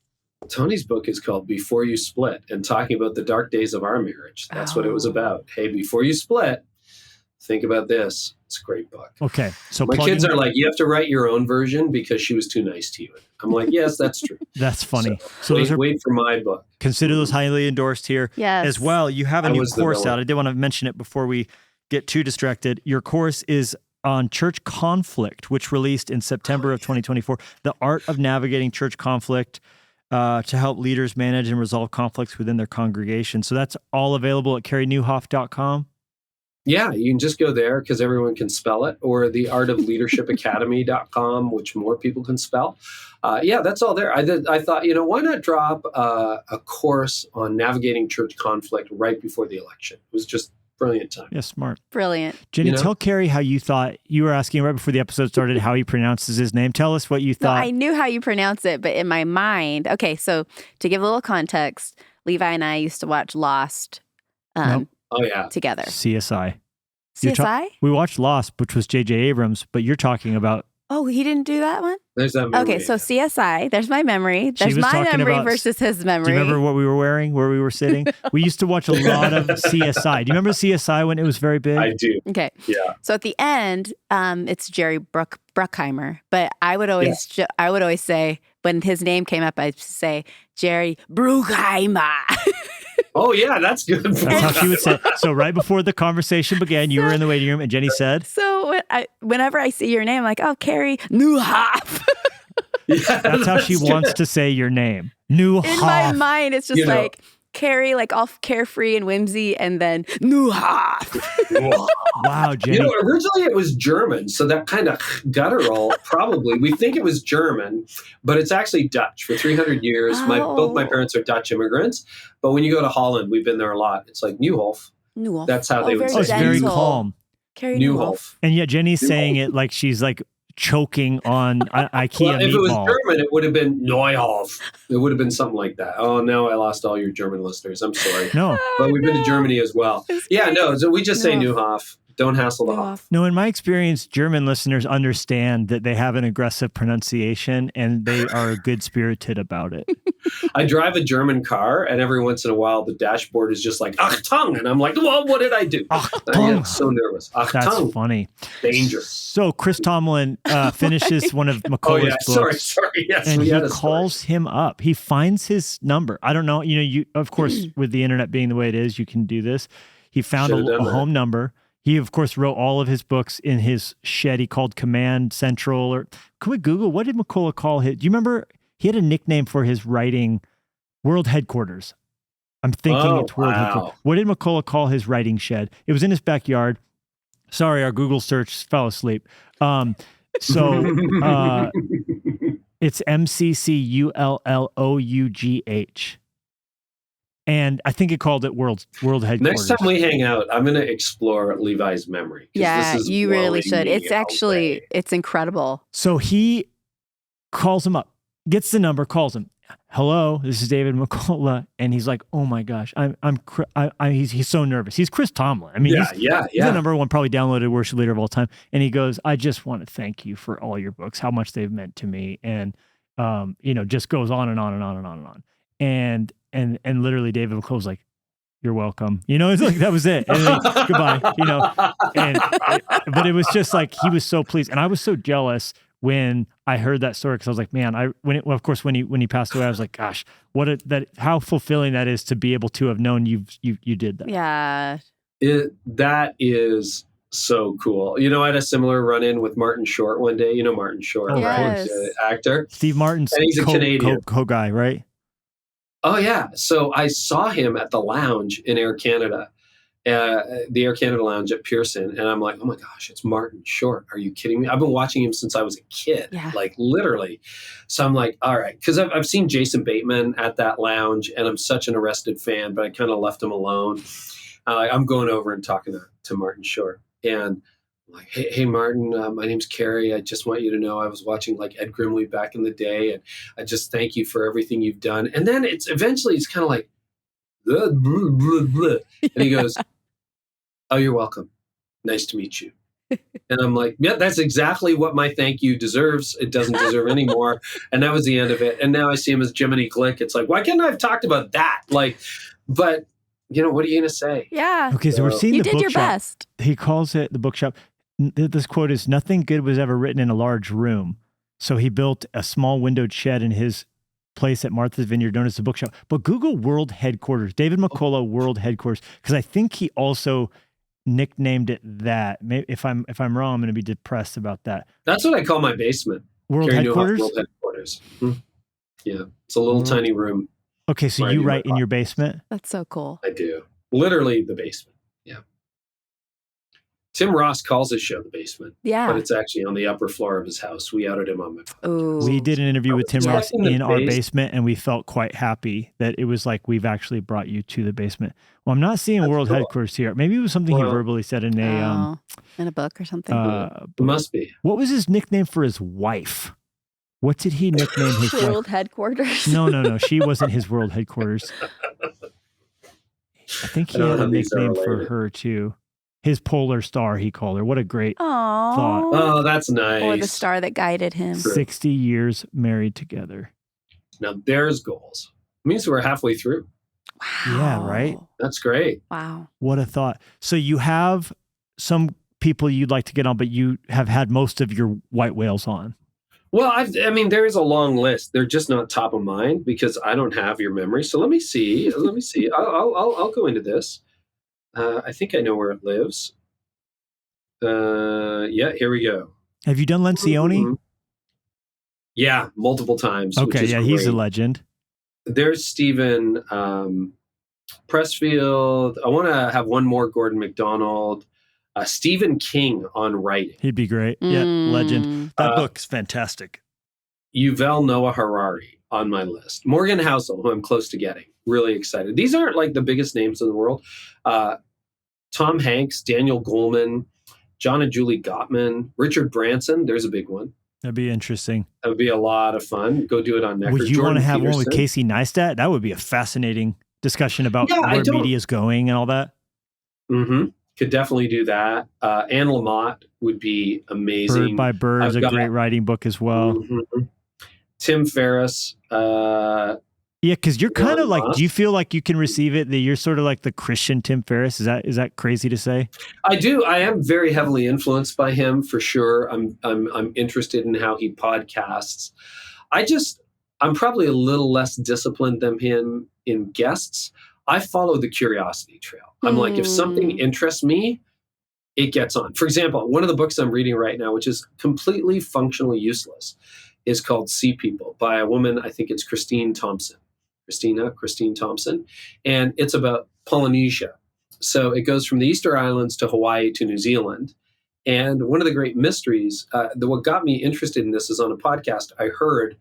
Tony's book is called Before You Split, and talking about the dark days of our marriage. That's what it was about. Hey, before you split, think about this. It's a great book. Okay. So my kids are like, you have to write your own version because she was too nice to you. I'm like, yes, that's true. That's funny. So wait for my book. Consider those highly endorsed here as well. You have a new course out. I did want to mention it before we get too distracted. Your course is on church conflict, which released in September of 2024. The Art of Navigating Church Conflict to help leaders manage and resolve conflicts within their congregation. So that's all available at careynieuwhof.com. Yeah, you can just go there because everyone can spell it, or the artofleadershipacademy.com, which more people can spell. Yeah, that's all there. I thought, why not drop a course on navigating church conflict right before the election? It was just brilliant time. Yeah, smart. Brilliant. Jennie, tell Carey how you thought, you were asking right before the episode started how he pronounces his name. Tell us what you thought. No, I knew how you pronounce it, but in my mind, okay, so to give a little context, Levi and I used to watch Lost. Together. CSI. We watched Lost, which was J.J. Abrams, but you're talking about... Oh, he didn't do that one? There's that memory. Okay, so CSI, there's my memory. There's my memory versus his memory. Do you remember what we were wearing, where we were sitting? We used to watch a lot of CSI. Do you remember CSI when it was very big? I do. Okay. Yeah. So at the end, it's Jerry Bruckheimer, but I would always say, when his name came up, I'd say, Jerry Bruckheimer. Oh, yeah, that's good. That's how she would say it. So right before the conversation began, you were in the waiting room and Jennie said? So whenever I see your name, I'm like, oh, Carey Nieuwhof. That's how she wants to say your name. Nieuwhof. In my mind, it's just like Carey, like all carefree and whimsy, and then Nieuwhof. Wow, Jennie. Originally it was German, so that kind of guttural, probably. We think it was German, but it's actually Dutch. For 300 years, both my parents are Dutch immigrants, but when you go to Holland, we've been there a lot. It's like Nieuwhof. That's how they would say it. It's very calm. Carey Nieuwhof. And yet Jennie's saying it like she's like choking on IKEA meatball. If it was German, it would have been Neuhof. It would have been something like that. Oh, no, I lost all your German listeners. I'm sorry. No. But we've been to Germany as well. Yeah, no, so we just say Nieuwhof. Don't hassle the Hof. No, in my experience, German listeners understand that they have an aggressive pronunciation and they are good-spirited about it. I drive a German car, and every once in a while, the dashboard is just like, Achtung! And I'm like, well, what did I do? I get so nervous. Achtung! That's funny. Danger. So Chris Tomlin finishes one of McCullough's books. Sorry. Yes, and he calls him up. He finds his number. I don't know. You of course, with the internet being the way it is, you can do this. He found a home number. He, of course, wrote all of his books in his shed. He called Command Central. Or can we Google, what did McCullough call his? Do you remember he had a nickname for his writing? World Headquarters. I'm thinking it's World Headquarters. What did McCullough call his writing shed? It was in his backyard. Sorry, our Google search fell asleep. It's MCCULLOUGH. And I think it called it World Headquarters. Next time we hang out, I'm going to explore Levi's memory. Yeah, you really should. It's incredible. So he calls him up, gets the number, calls him. Hello, this is David McCullough, and he's like, "Oh my gosh, he's so nervous." He's Chris Tomlin. I mean, he's the number one probably downloaded worship leader of all time. And he goes, "I just want to thank you for all your books, how much they've meant to me," and just goes on and on and on and on and on. And literally David McCullough's like, "You're welcome." It's like, that was it. And then, goodbye, but it was just like, he was so pleased. And I was so jealous when I heard that story, because I was like, man, when he passed away, I was like, gosh, how fulfilling that is to be able to have known you did that. Yeah. That is so cool. I had a similar run-in with Martin Short one day. Martin Short, right? Yes. Actor. Steve Martin's and he's a Canadian co-guy, right? Oh, yeah. So I saw him at the lounge in Air Canada, the Air Canada lounge at Pearson. And I'm like, oh my gosh, it's Martin Short. Are you kidding me? I've been watching him since I was a kid, like literally. So I'm like, all right. Because I've seen Jason Bateman at that lounge and I'm such an Arrested fan, but I kind of left him alone. I'm going over and talking to Martin Short. And I'm like, hey, Martin, my name's Carey. I just want you to know I was watching like Ed Grimley back in the day. And I just thank you for everything you've done. And then it's kind of like, blah, blah, blah, blah. And he goes, oh, you're welcome. Nice to meet you. And I'm like, yeah, that's exactly what my thank you deserves. It doesn't deserve any more. And that was the end of it. And now I see him as Jiminy Glick. It's like, why couldn't I have talked about that? Like, but you know, what are you going to say? Yeah. Okay. So we're seeing you the did your bookshop. best. He calls it the bookshop. This quote is, nothing good was ever written in a large room. So he built a small windowed shed in his place at Martha's Vineyard known as the bookshop. But Google World Headquarters, David McCullough World Headquarters, because I think he also nicknamed it that. Maybe if I'm wrong, I'm going to be depressed about that. That's what I call my basement. World Carey Headquarters? World Headquarters. Yeah. It's a little tiny room. Okay, so you write in your basement? That's so cool. I do. Literally the basement. Yeah. Tim Ross calls his show the basement. Yeah. But it's actually on the upper floor of his house. We outed him on my podcast. We did an interview with Tim Ross in our basement, and we felt quite happy that it was like we've actually brought you to the basement. Well, I'm not seeing World Headquarters here. Maybe it was something he verbally said in a book or something. It must be. What was his nickname for his wife? What did he nickname his wife? World Headquarters? No. She wasn't his World Headquarters. I think he had a nickname for her too. His Polar Star, he called her. What a great thought. Oh, that's nice. Or the star that guided him. 60 years married together. Now there's goals. It means we're halfway through. Wow. Yeah, right? That's great. Wow. What a thought. So you have some people you'd like to get on, but you have had most of your white whales on. Well, I mean, there is a long list. They're just not top of mind because I don't have your memory. So let me see. I'll go into this. I think I know where it lives. Yeah, here we go. Have you done Lencioni? Mm-hmm. Yeah, multiple times. Okay, yeah, he's a legend. There's Stephen Pressfield. I want to have one more Gordon MacDonald. Stephen King on writing. He'd be great. Yeah, legend. That book's fantastic. Yuval Noah Harari on my list. Morgan Housel, who I'm close to getting. Really excited. These aren't like the biggest names in the world. Tom Hanks, Daniel Goleman, John and Julie Gottman, Richard Branson. There's a big one. That'd be interesting. That would be a lot of fun. Go do it on Necker. Would you Jordan want to have Peterson. one with Casey Neistat? That would be a fascinating discussion about where media is going and all that. Mm-hmm. Could definitely do that. Anne Lamott would be amazing. Bird by Bird is a great writing book as well. Mm-hmm. Tim Ferriss. Yeah, because you're kind of like, do you feel like you can receive it, that you're sort of like the Christian Tim Ferriss? Is that crazy to say? I do. I am very heavily influenced by him for sure. I'm interested in how he podcasts. I'm probably a little less disciplined than him in guests. I follow the curiosity trail. I'm like, if something interests me, it gets on. For example, one of the books I'm reading right now, which is completely functionally useless, is called Sea People by a woman, I think it's Christine Thompson. And it's about Polynesia. So it goes from the Easter Islands to Hawaii to New Zealand. And one of the great mysteries, what got me interested in this is on a podcast, I heard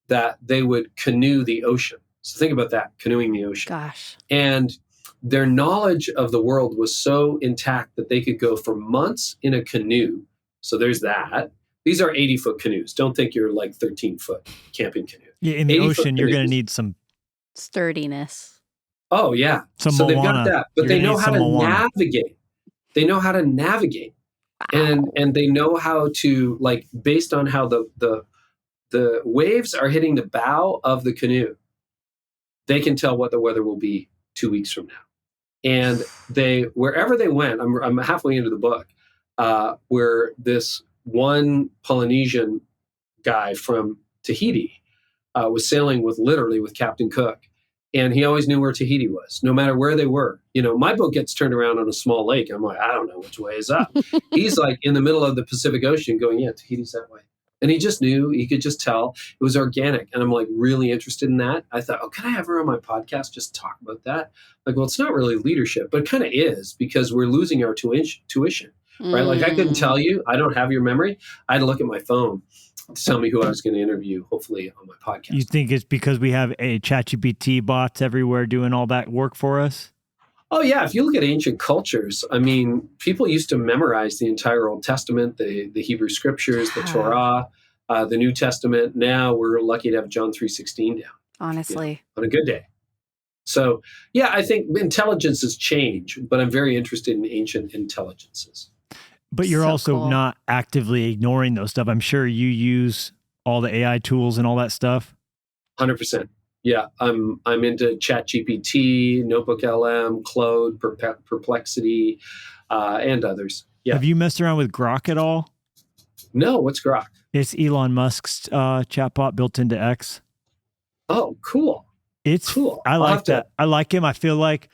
that they would canoe the ocean. So think about that, canoeing the ocean. Gosh. And their knowledge of the world was so intact that they could go for months in a canoe. So there's that. These are 80-foot canoes. Don't think you're like 13-foot camping canoe. Yeah, in the ocean, you're going to need some sturdiness. Oh, yeah. So they've got that. But they know how to navigate. They know how to navigate. Wow. And they know how to, like, based on how the waves are hitting the bow of the canoe, they can tell what the weather will be 2 weeks from now. And wherever they went, I'm halfway into the book, where this one Polynesian guy from Tahiti was sailing with Captain Cook. And he always knew where Tahiti was, no matter where they were. You know, my boat gets turned around on a small lake. I'm like, I don't know which way is up. He's like in the middle of the Pacific Ocean going, yeah, Tahiti's that way. And he just knew, he could just tell it was organic. And I'm like really interested in that. I thought, oh, can I have her on my podcast? Just talk about that. Like, well, it's not really leadership, but it kind of is because we're losing our tuition, right? Like I couldn't tell you, I don't have your memory. I had to look at my phone to tell me who I was going to interview, hopefully on my podcast. You think it's because we have a ChatGPT bots everywhere doing all that work for us? Oh, yeah. If you look at ancient cultures, I mean, people used to memorize the entire Old Testament, the Hebrew scriptures, the Torah, the New Testament. Now we're lucky to have John 3:16 down. Honestly. On a good day. So, yeah, I think intelligences change, but I'm very interested in ancient intelligences. But you're also not actively ignoring those stuff. I'm sure you use all the AI tools and all that stuff. 100%. Yeah, I'm into ChatGPT, Notebook LM, Claude, Perplexity, and others. Yeah. Have you messed around with Grok at all? No, what's Grok? It's Elon Musk's chatbot built into X. Oh, cool. It's cool. I like that. I like him. I feel like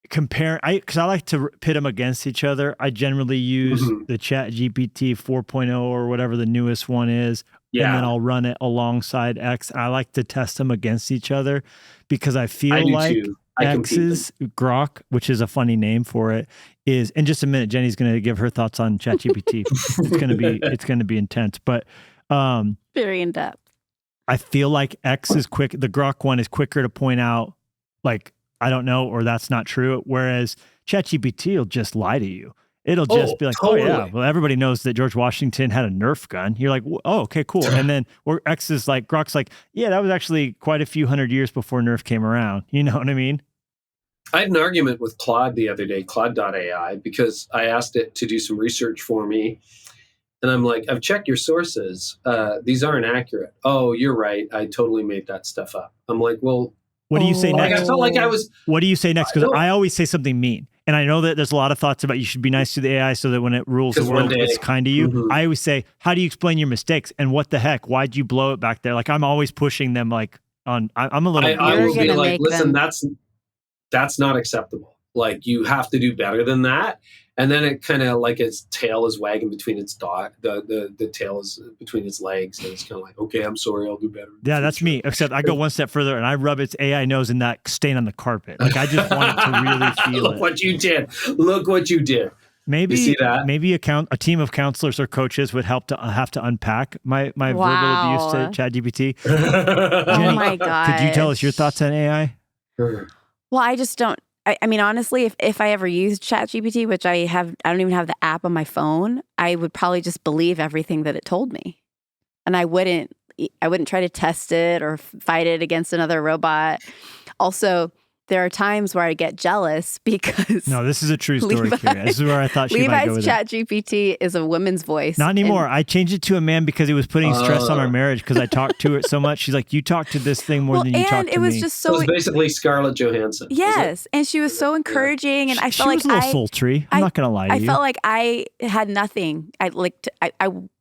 because I like to pit them against each other. I generally use the ChatGPT 4.0 or whatever the newest one is. Yeah. And then I'll run it alongside X. I like to test them against each other because I feel like X's Grok, which is a funny name for it, is in just a minute. Jenny's going to give her thoughts on ChatGPT. It's going to be intense, but very in depth. I feel like X is quick. The Grok one is quicker to point out, like, I don't know, or that's not true. Whereas ChatGPT will just lie to you. It'll just be like, totally. Oh yeah, well, everybody knows that George Washington had a Nerf gun. You're like, oh, okay, cool. And then X is like, Grok's like, yeah, that was actually quite a few hundred years before Nerf came around. You know what I mean? I had an argument with Claude the other day, Claude.ai, because I asked it to do some research for me. And I'm like, I've checked your sources. These aren't accurate. Oh, you're right. I totally made that stuff up. I'm like, well, what do you say next? I felt like I was. What do you say next? Because I always say something mean. And I know that there's a lot of thoughts about you should be nice to the AI so that when it rules the world, it's kind to you. I always say, how do you explain your mistakes? And what the heck? Why'd you blow it back there? Like, I'm always pushing them like on, I'm a little. I will be like, listen, that's not acceptable. Like, you have to do better than that. And then it kind of like its tail is wagging between its the tail is between its legs. And it's kind of like, okay, I'm sorry, I'll do better. Yeah, that's me. Except I go one step further and I rub its AI nose in that stain on the carpet. Like, I just want it to really feel Look what you did. Look what you did. Maybe you see that? Maybe a team of counselors or coaches would help to have to unpack my verbal abuse to ChatGPT. Oh my God. Could you tell us your thoughts on AI? Well, I just don't. I mean, honestly, if I ever used ChatGPT, which I don't even have the app on my phone, I would probably just believe everything that it told me. And I wouldn't try to test it or fight it against another robot. Also, there are times where I get jealous because... No, this is a true story, Carey. This is where I thought she might go with Levi's ChatGPT is a woman's voice. Not anymore. I changed it to a man because it was putting stress on our marriage because I talked to it so much. She's like, you talk to this thing more than you talk to me. And it was just so... It was basically Scarlett Johansson. Yes. And she was so encouraging. And I felt like she was a little sultry. I'm not going to lie to you. I felt like I had nothing. I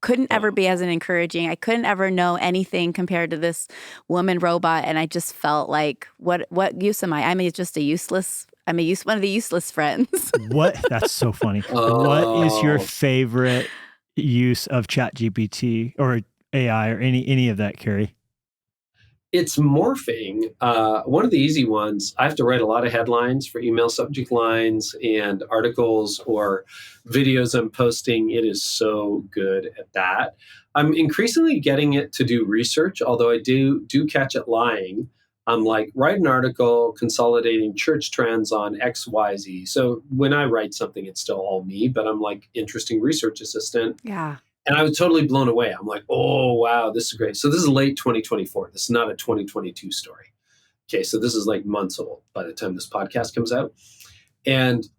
couldn't ever be as encouraging. I couldn't ever know anything compared to this woman robot. And I just felt like, what use am I? I'm just one of the useless friends. What? That's so funny. What is your favorite use of ChatGPT or AI or any of that, Carey? It's morphing. One of the easy ones, I have to write a lot of headlines for email subject lines and articles or videos I'm posting. It is so good at that. I'm increasingly getting it to do research, although I do catch it lying. I'm like, write an article consolidating church trends on XYZ. So when I write something, it's still all me, but I'm like interesting research assistant. Yeah. And I was totally blown away. I'm like, oh, wow, this is great. So this is late 2024. This is not a 2022 story. Okay, so this is like months old by the time this podcast comes out. And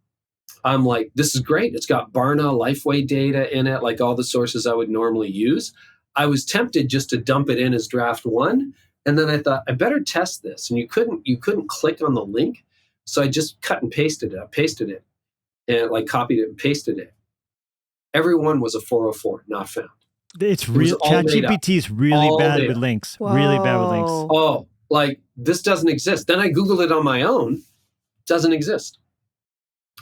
I'm like, this is great. It's got Barna, Lifeway data in it, like all the sources I would normally use. I was tempted just to dump it in as draft one. And then I thought, I better test this. And you couldn't click on the link. So I just cut and pasted it. I pasted it and like copied it and pasted it. Everyone was a 404, not found. It's real. ChatGPT is really bad with links. Whoa. Really bad with links. Oh, like this doesn't exist. Then I Googled it on my own. Doesn't exist.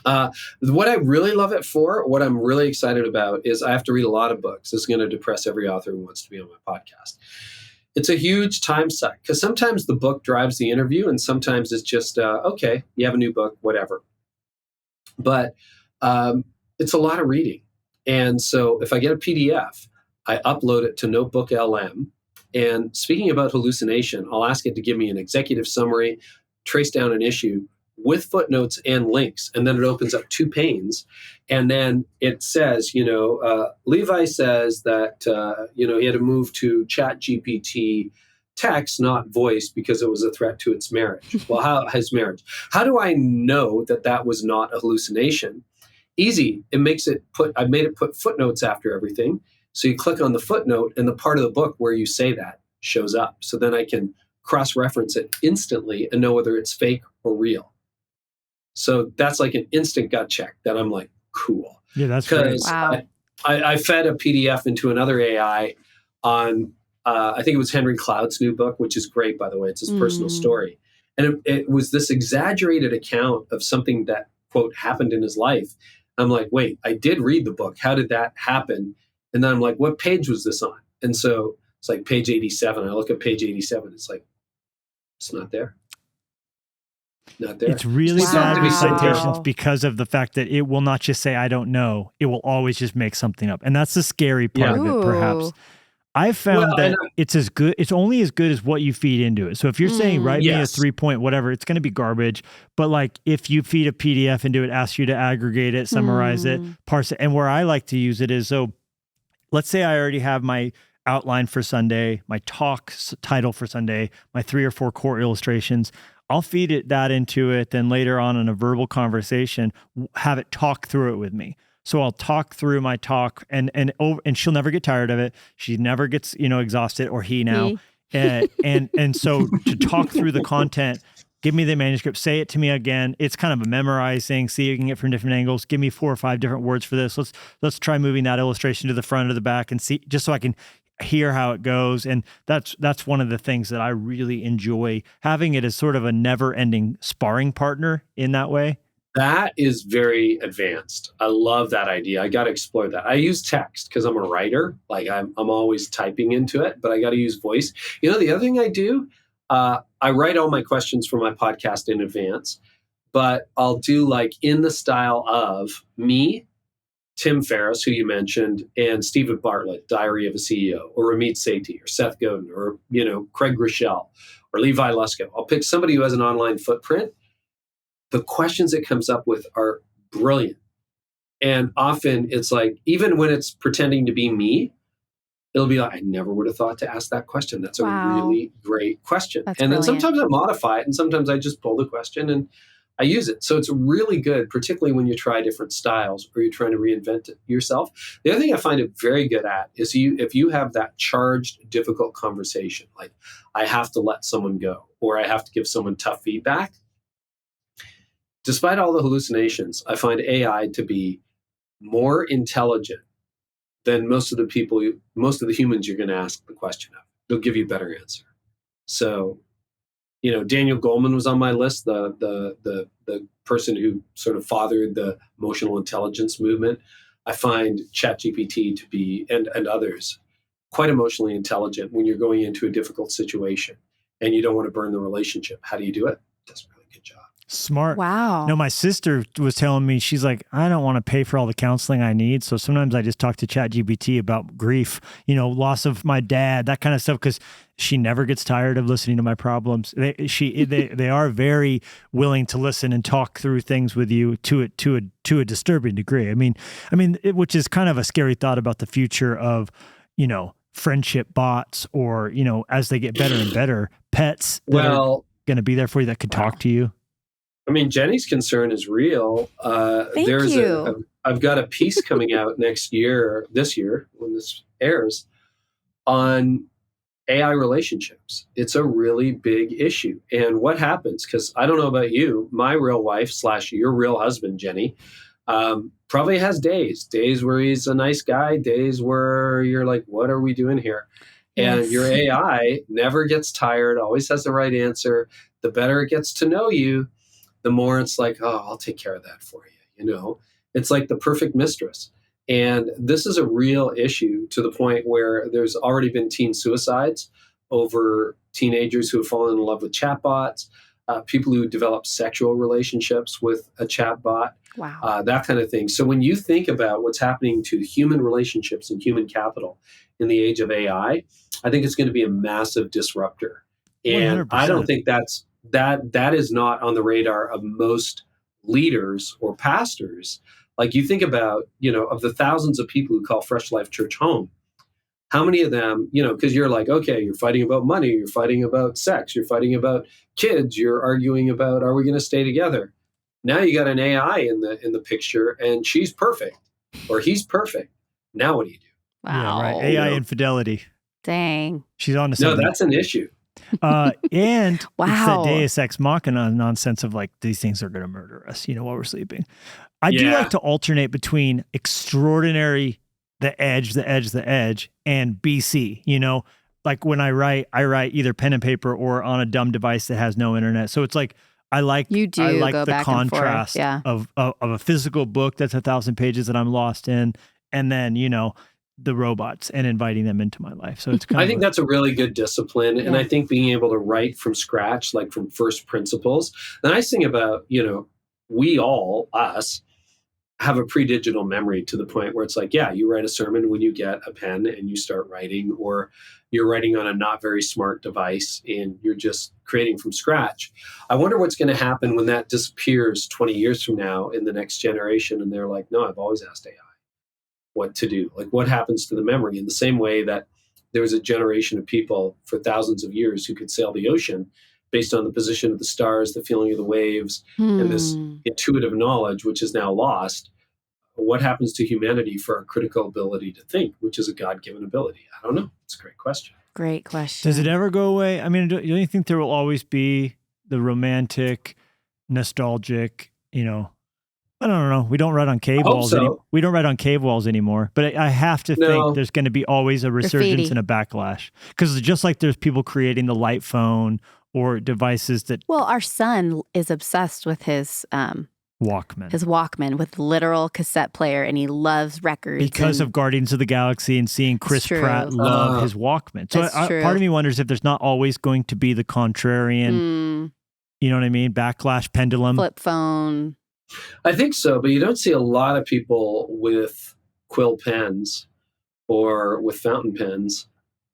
What I really love it for, what I'm really excited about, is I have to read a lot of books. This is going to depress every author who wants to be on my podcast. It's a huge time suck because sometimes the book drives the interview and sometimes it's just, okay, you have a new book, whatever. But it's a lot of reading. And so if I get a PDF, I upload it to Notebook LM. And speaking about hallucination, I'll ask it to give me an executive summary, trace down an issue with footnotes and links. And then it opens up 2 panes. And then it says, Levi says that, he had to move to ChatGPT text, not voice, because it was a threat to its marriage. Well, his marriage. How do I know that that was not a hallucination? Easy. I made it put footnotes after everything. So you click on the footnote and the part of the book where you say that shows up. So then I can cross-reference it instantly and know whether it's fake or real. So that's like an instant gut check that I'm like, cool. Yeah, that's great. Wow. I fed a PDF into another AI on, I think it was Henry Cloud's new book, which is great, by the way. It's his personal story. And it was this exaggerated account of something that, quote, happened in his life. I'm like, wait, I did read the book. How did that happen? And then I'm like, what page was this on? And so it's like page 87. I look at page 87. It's like, it's not there. Not there. It's really bad with citations because of the fact that it will not just say, I don't know. It will always just make something up. And that's the scary part of it, perhaps. I've found that it's only as good as what you feed into it. So if you're saying, write me a 3-point whatever, it's going to be garbage. But like if you feed a PDF into it, asks you to aggregate it, summarize it, parse it. And where I like to use it is, so let's say I already have my outline for Sunday, my talk title for Sunday, my 3 or 4 core illustrations. I'll feed that into it. Then later on in a verbal conversation, have it talk through it with me. So I'll talk through my talk and she'll never get tired of it. She never gets, exhausted, or he now. And so to talk through the content, give me the manuscript, say it to me again. It's kind of a memorizing, see you can get from different angles. Give me 4 or 5 different words for this. Let's try moving that illustration to the front or the back and see, just so I can hear how it goes. And that's one of the things that I really enjoy, having it as sort of a never-ending sparring partner in that way. That is very advanced. I love that idea. I got to explore that. I use text because I'm a writer. Like I'm always typing into it, but I got to use voice. The other thing I do, I write all my questions for my podcast in advance, but I'll do like in the style of me, Tim Ferriss, who you mentioned, and Stephen Bartlett, Diary of a CEO, or Ramit Sethi, or Seth Godin, or Craig Groeschel, or Levi Lusko. I'll pick somebody who has an online footprint. The questions it comes up with are brilliant. And often it's like, even when it's pretending to be me, it'll be like, I never would have thought to ask that question. That's a really great question. That's and brilliant. Then sometimes I modify it, and sometimes I just pull the question and I use it. So it's really good, particularly when you try different styles or you're trying to reinvent it yourself. The other thing I find it very good at is if you have that charged, difficult conversation, like I have to let someone go or I have to give someone tough feedback. Despite all the hallucinations, I find AI to be more intelligent than most of the humans you're going to ask the question of. They'll give you a better answer. So, Daniel Goleman was on my list, the person who sort of fathered the emotional intelligence movement. I find ChatGPT to be, and others, quite emotionally intelligent when you're going into a difficult situation and you don't want to burn the relationship. How do you do it? Does a really good job. Smart. Wow. No, my sister was telling me, she's like, I don't want to pay for all the counseling I need. So sometimes I just talk to ChatGPT about grief, loss of my dad, that kind of stuff, because she never gets tired of listening to my problems. They are very willing to listen and talk through things with you to a disturbing degree. I mean, which is kind of a scary thought about the future of, friendship bots, or, as they get better and better, pets that are going to be there for you that could talk to you. I mean, Jenny's concern is real. Thank you. I've got a piece coming out this year, when this airs, on AI relationships. It's a really big issue. And what happens, because I don't know about you, my real wife / your real husband, Jenny, probably has days where he's a nice guy, days where you're like, what are we doing here? And your AI never gets tired, always has the right answer. The better it gets to know you, the more it's like, oh, I'll take care of that for It's like the perfect mistress. And this is a real issue to the point where there's already been teen suicides over teenagers who have fallen in love with chatbots, people who develop sexual relationships with a chatbot, that kind of thing. So when you think about what's happening to human relationships and human capital in the age of AI, I think it's going to be a massive disruptor. And 100%. I don't think that is not on the radar of most leaders or pastors. Like you think about, of the thousands of people who call Fresh Life Church home, how many of them, because you're like, okay, you're fighting about money, you're fighting about sex, you're fighting about kids, you're arguing about, are we going to stay together? Now you got an AI in the picture and she's perfect or he's perfect. Now what do you do? Wow. Yeah, right. AI infidelity. Dang. She's on to something. No, that's an issue. And it's that Deus Ex Machina nonsense of like, these things are going to murder us, while we're sleeping. I do like to alternate between extraordinary, the edge, and BC, like when I write either pen and paper or on a dumb device that has no internet. So it's like, I like the contrast of a physical book that's 1,000 pages that I'm lost in. And then, the robots and inviting them into my life. So it's I think that's a really good discipline. Yeah. And I think being able to write from scratch, like from first principles. The nice thing about, we all, us, have a pre-digital memory to the point where it's like, you write a sermon when you get a pen and you start writing, or you're writing on a not very smart device and you're just creating from scratch. I wonder what's going to happen when that disappears 20 years from now in the next generation. And they're like, no, I've always asked AI what to do. Like what happens to the memory in the same way that there was a generation of people for thousands of years who could sail the ocean based on the position of the stars, the feeling of the waves, and this intuitive knowledge, which is now lost. What happens to humanity for our critical ability to think, which is a God-given ability? I don't know. It's a great question. Great question. Does it ever go away? I mean, don't you think there will always be the romantic, nostalgic, I don't know. We don't write on cave walls. We don't write on cave walls anymore. But I have to think there's going to be always a resurgence and a backlash. Because just like there's people creating the light phone or devices that... Well, our son is obsessed with his... Walkman. His Walkman with literal cassette player, and he loves records. Because of Guardians of the Galaxy and seeing Chris Pratt love his Walkman. So part of me wonders if there's not always going to be the contrarian, you know what I mean? Backlash, pendulum. Flip phone. I think so, but you don't see a lot of people with quill pens or with fountain pens.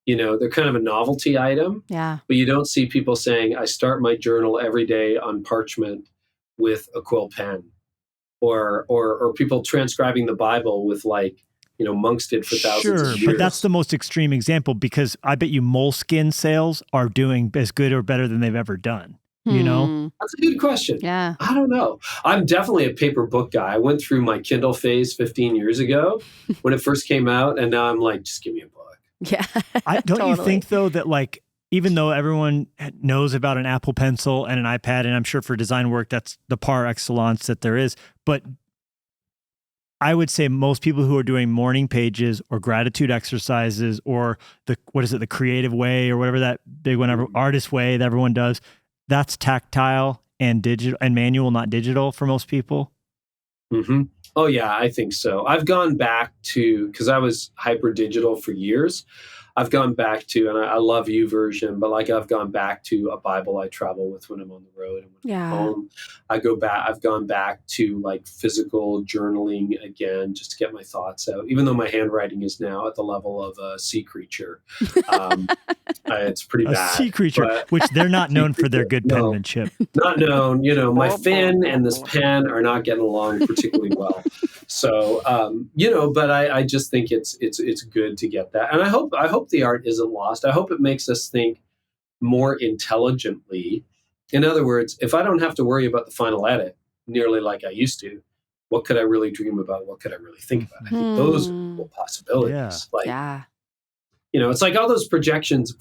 They're kind of a novelty item. Yeah. But you don't see people saying, I start my journal every day on parchment with a quill pen, or people transcribing the Bible with monks did for thousands of years. But that's the most extreme example, because I bet you Moleskine sales are doing as good or better than they've ever done. That's a good question. Yeah. I don't know. I'm definitely a paper book guy. I went through my Kindle phase 15 years ago when it first came out, and now I'm like, just give me a book. Yeah. Don't you think though that even though everyone knows about an Apple Pencil and an iPad, and I'm sure for design work, that's the par excellence that there is. But I would say most people who are doing morning pages or gratitude exercises or the creative way or whatever that big one, artist way that everyone does, that's tactile and digital and manual, not digital for most people. Mm-hmm. Oh yeah, I think so. I've gone back to, because I was hyper digital for years. I've gone back to, and I love YouVersion, but I've gone back to a Bible I travel with when I'm on the road and when I'm home. I've gone back to physical journaling again, just to get my thoughts out, even though my handwriting is now at the level of a sea creature. It's pretty bad. A sea creature, which they're not known for their good penmanship. Not known. My fin and this pen are not getting along particularly well. So, but I just think it's good to get that. And I hope the art isn't lost. I hope it makes us think more intelligently. In other words, if I don't have to worry about the final edit nearly like I used to, what could I really dream about? What could I really think about? I think those are cool possibilities. It's like all those predictions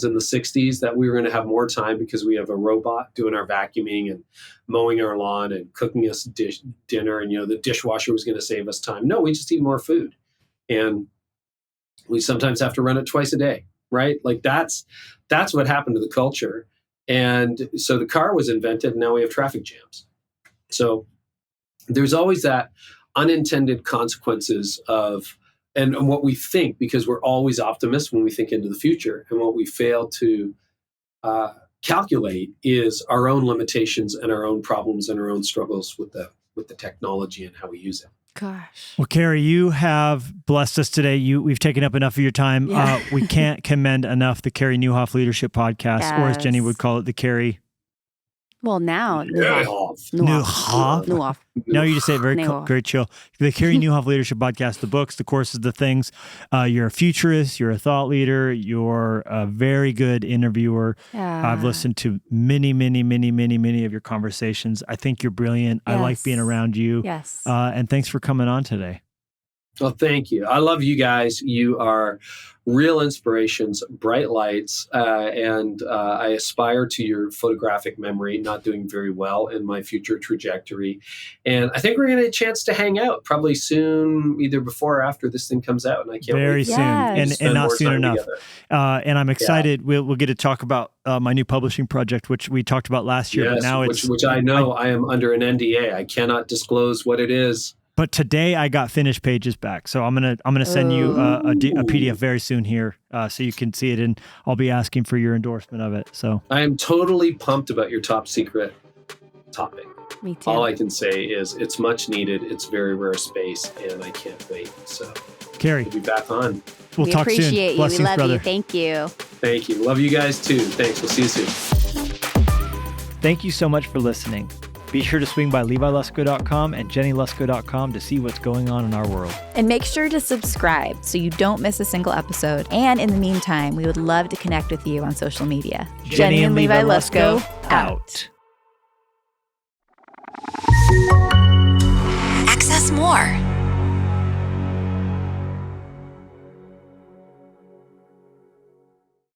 in the 60s that we were going to have more time because we have a robot doing our vacuuming and mowing our lawn and cooking us dinner. And, the dishwasher was going to save us time. No, we just eat more food. And we sometimes have to run it twice a day, right? That's what happened to the culture. And so the car was invented and now we have traffic jams. So there's always that unintended consequences of and what we think, because we're always optimists when we think into the future, and what we fail to calculate is our own limitations and our own problems and our own struggles with the technology and how we use it. Gosh. Well, Carey, you have blessed us today. We've taken up enough of your time. Yeah. We can't commend enough the Carey Nieuwhof Leadership Podcast, Yes. or as Jennie would call it, the Carey Well, now Nieuwhof. Nieuwhof. No, you just say it very Nieuwhof. very chill. The Carey Nieuwhof Leadership Podcast, the books, the courses, the things. You're a futurist. You're a thought leader. You're a very good interviewer. Yeah. I've listened to many of your conversations. I think you're brilliant. Yes. I like being around you. Yes. Uh, And thanks for coming on today. Well, thank you. I love you guys. You are real inspirations, bright lights, and I aspire to your photographic memory, not doing very well in my future trajectory. And I think we're going to get a chance to hang out probably soon, either before or after this thing comes out. And I can't Very wait. soon, Yes. and not soon enough. Together. And I'm excited. We'll get to talk about my new publishing project, which we talked about last year. Yes, But now which I know I am under an NDA. I cannot disclose what it is. But today I got finished pages back, so I'm gonna send you a PDF very soon here, so you can see it, and I'll be asking for your endorsement of it. So I am totally pumped about your top secret topic. Me too. All I can say is it's much needed. It's very rare space, and I can't wait. So, Carey, we'll be back on. we'll we talk soon. appreciate you. Blessings, We love brother. you. Thank you. Thank you. Love you guys too. Thanks. We'll see you soon. Thank you so much for listening. Be sure to swing by LeviLusko.com and JennieLusko.com to see what's going on in our world. And make sure to subscribe so you don't miss a single episode. And in the meantime, we would love to connect with you on social media. Jennie and Levi Lusko, out.